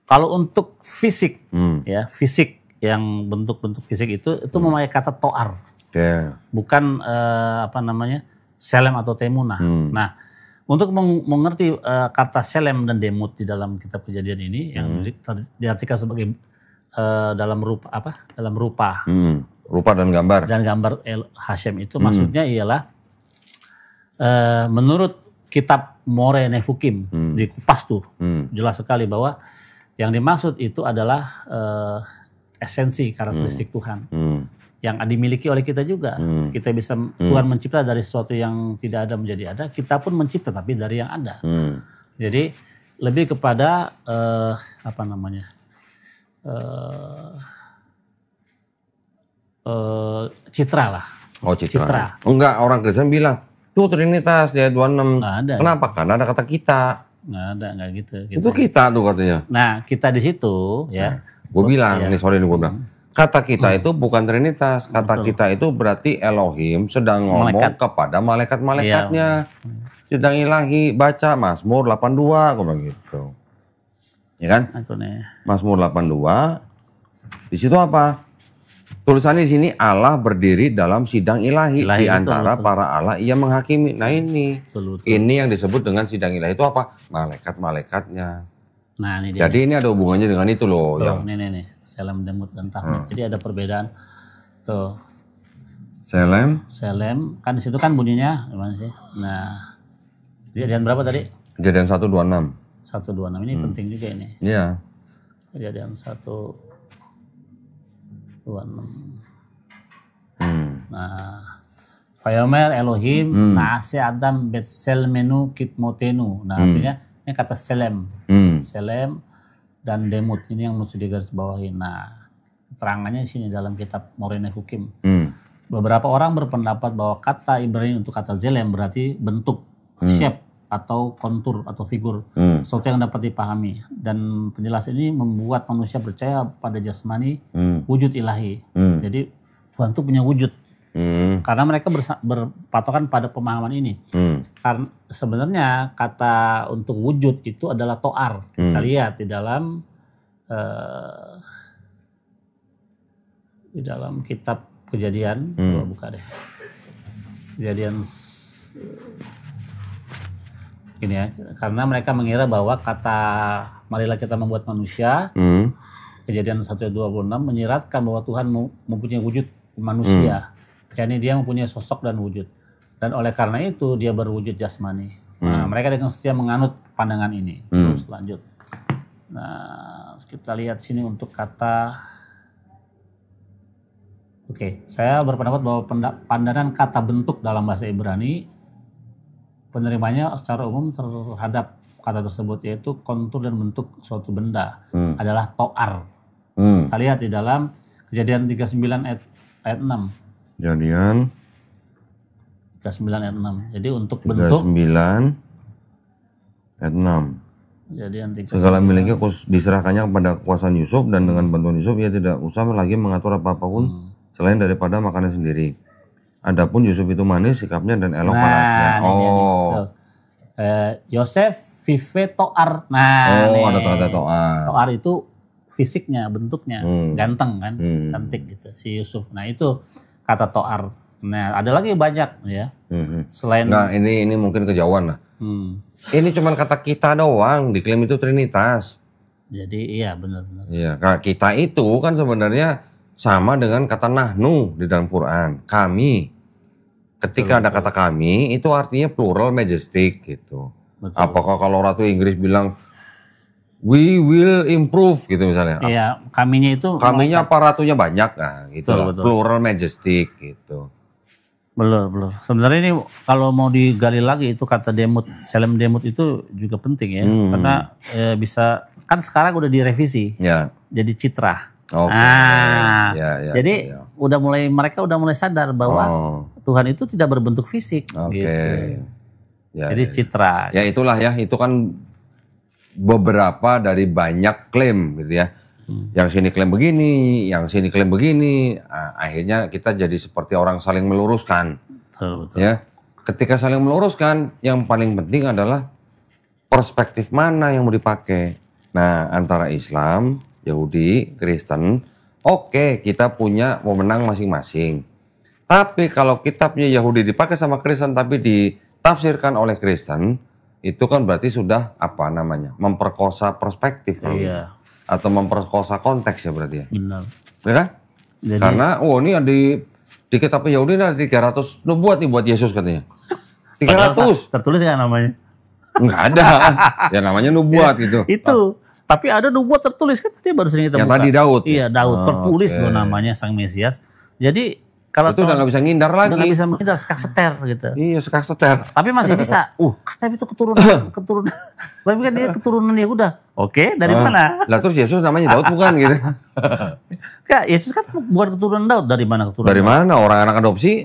Kalau untuk fisik, ya fisik yang bentuk-bentuk fisik itu memakai kata toar, bukan selem atau temuna. Nah, untuk mengerti kata selem dan demut di dalam kitab Kejadian ini yang diartikan sebagai dalam rupa rupa dan gambar. Dan gambar El Hashem itu maksudnya ialah menurut kitab More Nefukim di Kupas tuh jelas sekali bahwa yang dimaksud itu adalah esensi karakteristik Tuhan yang dimiliki oleh kita juga. Kita bisa Tuhan mencipta dari sesuatu yang tidak ada menjadi ada. Kita pun mencipta tapi dari yang ada. Jadi lebih kepada citra lah. Oh citra. Enggak, orang Kristen bilang tuh Trinitas di ayat 26. Nggak ada. Kenapa? Karena ada kata kita. Nggak gitu. Itu kita tuh katanya. Nah kita di situ ya. Gue bilang, gue bilang. Kata kita itu bukan Trinitas. Kata kita itu berarti Elohim sedang ngomong kepada malaikat-malaikatnya. Sedang ilahi. Baca Mazmur 82. Gue bilang gitu. Ya kan? Mazmur 82. Di situ apa? Tulisannya di sini Allah berdiri dalam sidang ilahi di antara para Allah ia menghakimi. Nah ini yang disebut dengan sidang ilahi itu apa? Malaikat-malaikatnya. Nah ini dia. Jadi ini ada hubungannya dengan itu loh. Yang nih. Selem, demut, dan tahmid. Jadi ada perbedaan. Tuh. Selem kan di situ kan bunyinya gimana sih? Nah, kejadian berapa tadi? Kejadian 126. 126 ini penting juga ini. Iya. Kejadian 126. Nah, Vayomer Elohim naase Adam betselmenu kitmotenu. Nah, artinya ini kata selem. Selem dan demut. Ini yang mesti digarisbawahi. Nah, keterangannya di sini dalam kitab Morine Hukim. Beberapa orang berpendapat bahwa kata Ibrani untuk kata zelem berarti bentuk, shape atau kontur atau figur, sesuatu yang dapat dipahami. Dan penjelasan ini membuat manusia percaya pada jasmani, wujud ilahi. Jadi Tuhan itu punya wujud. Karena mereka berpatokan pada pemahaman ini. Karena sebenarnya kata untuk wujud itu adalah to'ar. Kita lihat di dalam kitab Kejadian, buka deh. Kejadian ini ya, karena mereka mengira bahwa kata marilah kita membuat manusia, Kejadian 1:26 menyiratkan bahwa Tuhan mempunyai wujud manusia. yakni dia mempunyai sosok dan wujud. Dan oleh karena itu dia berwujud jasmani. Nah, mereka dengan setia menganut pandangan ini. Terus lanjut. Nah, kita lihat sini untuk kata. Oke, saya berpendapat bahwa pandangan kata bentuk dalam bahasa Ibrani penerimanya secara umum terhadap kata tersebut yaitu kontur dan bentuk suatu benda adalah to'ar. Saya lihat di dalam Kejadian 39 ayat 6. Kejadian 39 ayat 6. Jadi untuk bentuk 39 ayat 6. Kejadian 39. Segala miliknya diserahkannya kepada kekuasaan Yusuf dan dengan bantuan Yusuf ia tidak usah lagi mengatur apapun selain daripada makannya sendiri. Adapun Yusuf itu manis sikapnya dan elok panasnya. Yosef vive to'ar. Nah, ada kata to'ar. To'ar itu fisiknya, bentuknya, ganteng kan, cantik gitu si Yusuf. Nah, itu kata to'ar. Nah, ada lagi banyak ya. Selain ini mungkin kejauhan lah. Ini cuma kata kita doang, diklaim itu Trinitas. Jadi iya benar-benar. Iya, kita itu kan sebenarnya sama dengan kata nahnu di dalam Quran. Kami. Ketika ada kata kami, itu artinya plural majestic gitu. Betul. Apakah kalau Ratu Inggris bilang we will improve gitu misalnya. Iya, kaminya itu. Kaminya apa ratunya banyak nah gitu. Betul. Plural majestic gitu. Belum. Sebenarnya ini kalau mau digali lagi itu kata demut, selem demut itu juga penting ya. Karena bisa, kan sekarang udah direvisi. Ya. Jadi citra. Jadi mereka udah mulai sadar bahwa Tuhan itu tidak berbentuk fisik. Gitu. Jadi citra. Ya itulah ya, itu kan beberapa dari banyak klaim gitu ya. Yang sini klaim begini, yang sini klaim begini. Akhirnya kita jadi seperti orang saling meluruskan. Betul. Ya. Ketika saling meluruskan, yang paling penting adalah perspektif mana yang mau dipakai. Nah, antara Islam, Yahudi, Kristen, oke, kita punya wewenang masing-masing. Tapi kalau kitabnya Yahudi dipakai sama Kristen tapi ditafsirkan oleh Kristen, itu kan berarti sudah memperkosa perspektif kalau gitu. Atau memperkosa konteks ya berarti ya. Benar. Ya kan? Jadi, karena ini di kitab Yahudi ada 300 nubuat nih buat Yesus katanya. 300. Tertulis nggak namanya? Nggak ada. Ya namanya nubuat gitu. Itu. Tapi ada nubuat tertulis kan tadi baru sering kita buka. Yang tadi Daud. Iya, Daud tertulis loh namanya Sang Mesias. Jadi kalau itu udah nggak bisa ngindar lagi. Udah nggak bisa ngindar, sekak seter gitu. Iya, sekak seter. Tapi masih bisa. Tapi itu keturunan. Tapi kan dia keturunan Yehuda. Oke, dari mana? Lah terus Yesus namanya Daud bukan gitu? Kak, Yesus kan bukan keturunan Daud. Dari mana keturunan? Dari mana? Orang anak adopsi?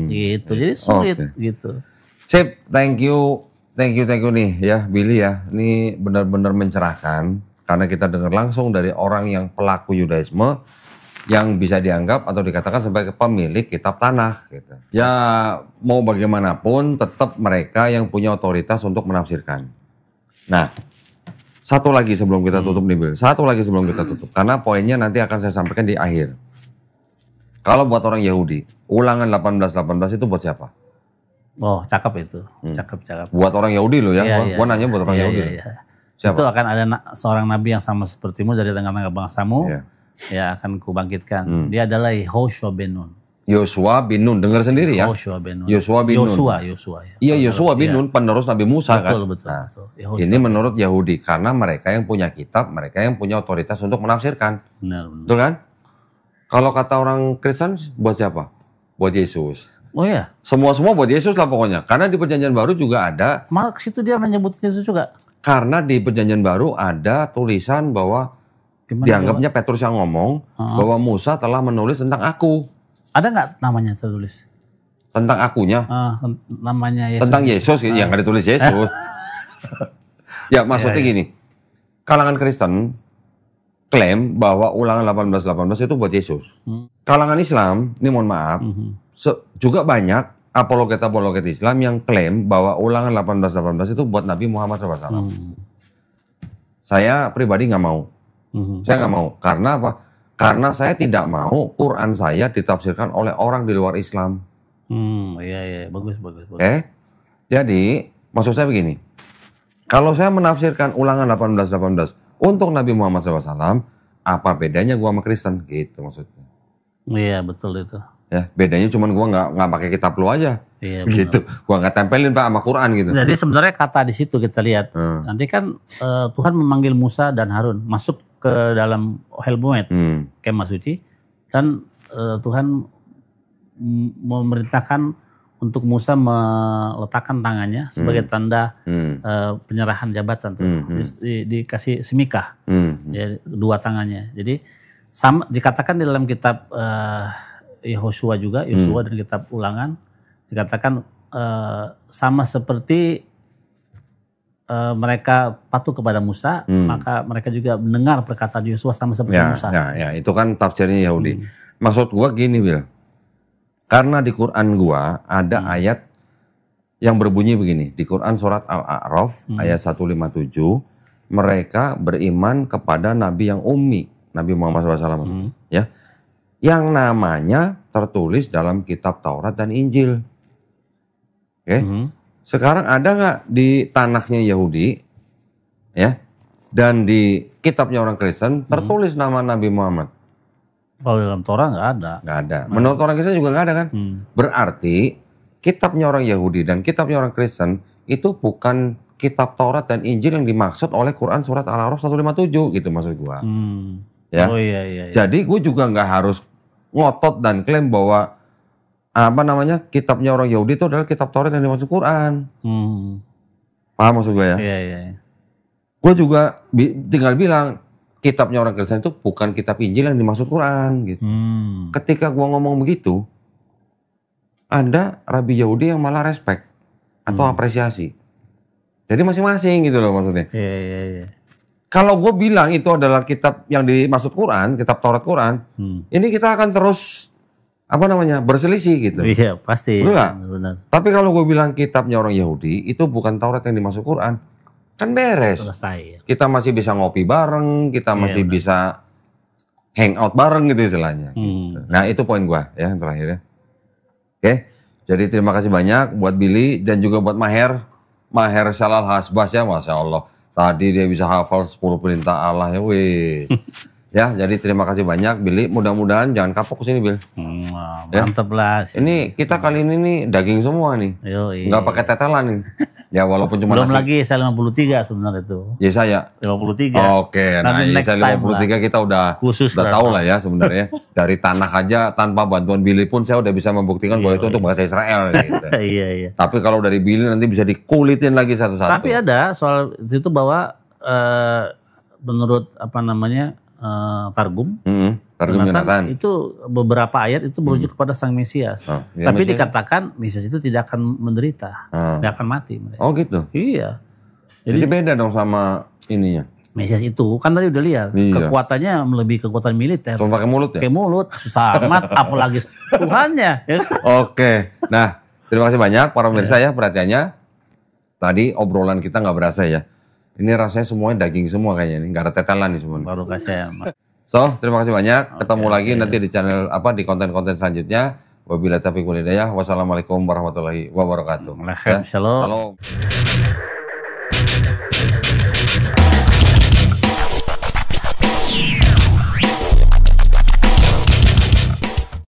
Gitu. Jadi sulit gitu. Sip, thank you nih ya Billy ya. Ini benar-benar mencerahkan karena kita dengar langsung dari orang yang pelaku Yudaisme yang bisa dianggap atau dikatakan sebagai pemilik kitab tanah gitu. Ya mau bagaimanapun tetap mereka yang punya otoritas untuk menafsirkan. Nah, satu lagi sebelum kita tutup nih Bill. Karena poinnya nanti akan saya sampaikan di akhir. Kalau buat orang Yahudi, Ulangan 18:18 itu buat siapa? Oh, cakep itu. Cakep. Buat orang Yahudi loh ya. Gua nanya buat orang Yahudi. Siapa? Itu akan ada seorang nabi yang sama sepertimu dari tengah-tengah bangsamu. Ya akan kubangkitkan. Dia adalah Yehoshua bin Nun. Yosua bin Nun, dengar sendiri ya. Yosua bin Nun. Yosua ya. Iya, Yosua bin Nun penerus Nabi Musa kan. Betul. Ini menurut Yahudi karena mereka yang punya kitab, mereka yang punya otoritas untuk menafsirkan. Benar. Betul kan? Kalau kata orang Kristen buat siapa? Buat Yesus. Oh iya. Semua buat Yesus lah pokoknya. Karena di Perjanjian Baru juga ada. Maka situ dia menyebutin Yesus juga. Karena di Perjanjian Baru ada tulisan bahwa dianggapnya Petrus yang ngomong bahwa Musa telah menulis tentang aku. Ada nggak namanya tertulis? Tentang akunya? Namanya Yesus. Tentang Yesus, yang nggak ditulis Yesus. Ya maksudnya gini, kalangan Kristen klaim bahwa Ulangan 18:18 itu buat Yesus. Kalangan Islam, ini mohon maaf, juga banyak apologet Islam yang klaim bahwa Ulangan 18:18 itu buat Nabi Muhammad SAW. Saya pribadi nggak mau. Saya nggak mau. Karena apa? Karena saya tidak mau Quran saya ditafsirkan oleh orang di luar Islam. Iya, bagus. Oke? Jadi, maksud saya begini. Kalau saya menafsirkan Ulangan 18:18 untuk Nabi Muhammad SAW, apa bedanya gua sama Kristen? Gitu maksudnya. Iya, betul itu. Ya, bedanya cuma gua nggak pakai kitab lu aja. Iya, gitu. Gua nggak tempelin Pak sama Quran gitu. Jadi sebenarnya kata di situ kita lihat. Nanti kan Tuhan memanggil Musa dan Harun masuk ke dalam Helmuet, kemah suci, dan Tuhan memerintahkan untuk Musa meletakkan tangannya sebagai tanda penyerahan jabatan tuh. Dikasih semikah, ya, dua tangannya. Jadi sama dikatakan di dalam kitab Yosua dan kitab Ulangan dikatakan sama seperti mereka patuh kepada Musa, maka mereka juga mendengar perkataan Yosua sama seperti Musa. Ya, itu kan tafsirnya Yahudi. Maksud gua gini, Bil. Karena di Quran gua ada ayat yang berbunyi begini. Di Quran surat Al-A'raf ayat 157, mereka beriman kepada Nabi yang ummi, Nabi Muhammad SAW. Ya. Yang namanya tertulis dalam kitab Taurat dan Injil. Oke. Sekarang ada nggak di tanahnya Yahudi, ya, dan di kitabnya orang Kristen tertulis nama Nabi Muhammad? Kalau dalam Torah nggak ada. Nggak ada. Menurut orang Kristen juga nggak ada kan? Berarti kitabnya orang Yahudi dan kitabnya orang Kristen itu bukan kitab Taurat dan Injil yang dimaksud oleh Quran surat Al-A'raf 157 gitu maksud gua. Ya. Oh iya. Jadi gue juga nggak harus ngotot dan klaim bahwa kitabnya orang Yahudi itu adalah kitab Taurat yang dimaksud Quran. Paham maksud gue ya? Iya. Gue juga tinggal bilang kitabnya orang Kristen itu bukan kitab Injil yang dimaksud Quran gitu. Ketika gue ngomong begitu, ada Rabi Yahudi yang malah respect atau apresiasi. Jadi masing-masing gitu loh maksudnya. Iya. Kalau gue bilang itu adalah kitab yang dimaksud Quran, kitab Taurat Quran, ini kita akan terus berselisih gitu. Iya pasti. Benar. Tapi kalau gue bilang kitabnya orang Yahudi itu bukan Taurat yang dimaksud Quran, kan beres. Selesai. Ya. Kita masih bisa ngopi bareng, kita masih bisa hangout bareng gitu istilahnya. Gitu. Nah itu poin gue ya yang terakhir ya. Oke, jadi terima kasih banyak buat Billy dan juga buat Maher Shalal Hasbas ya, Masya Allah. Tadi dia bisa hafal 10 perintah Allah ya wis. Ya, jadi terima kasih banyak Billy. Mudah-mudahan jangan kapok kesini Bil. Mantap lah. Ini kita kali ini nih daging semua nih. Nggak pakai tetelan nih. Ya walaupun cuma belum lagi saya 53 sebenarnya itu. Ya saya 53. Oke, nah saya 53 kita udah tahu lah ya sebenarnya. Dari tanah aja tanpa bantuan Billy pun saya udah bisa membuktikan bahwa itu untuk bahasa Israel gitu. Iya. Tapi kalau dari Billy nanti bisa dikulitin lagi satu-satu. Tapi ada soal itu bahwa menurut Targum, Yonatan itu beberapa ayat itu merujuk kepada Sang Mesias. Tapi dikatakan Mesias itu tidak akan menderita, tidak akan mati. Oh gitu? Iya. Jadi beda dong sama ininya. Mesias itu kan tadi udah lihat kekuatannya melebihi kekuatan militer. Cuma pakai mulut ya? Pakai mulut, susah amat, apalagi Tuhannya. Ya. Oke, nah terima kasih banyak para pemirsa ya perhatiannya. Tadi obrolan kita nggak berasa ya. Ini rasanya semuanya daging semua kayaknya nih, nggak ada tetelan nih semua. Baru kasih. So, terima kasih banyak. Ketemu lagi nanti di channel di konten-konten selanjutnya. Wabillahi taufiq wal hidayah. Wassalamualaikum warahmatullahi wabarakatuh. Shalom.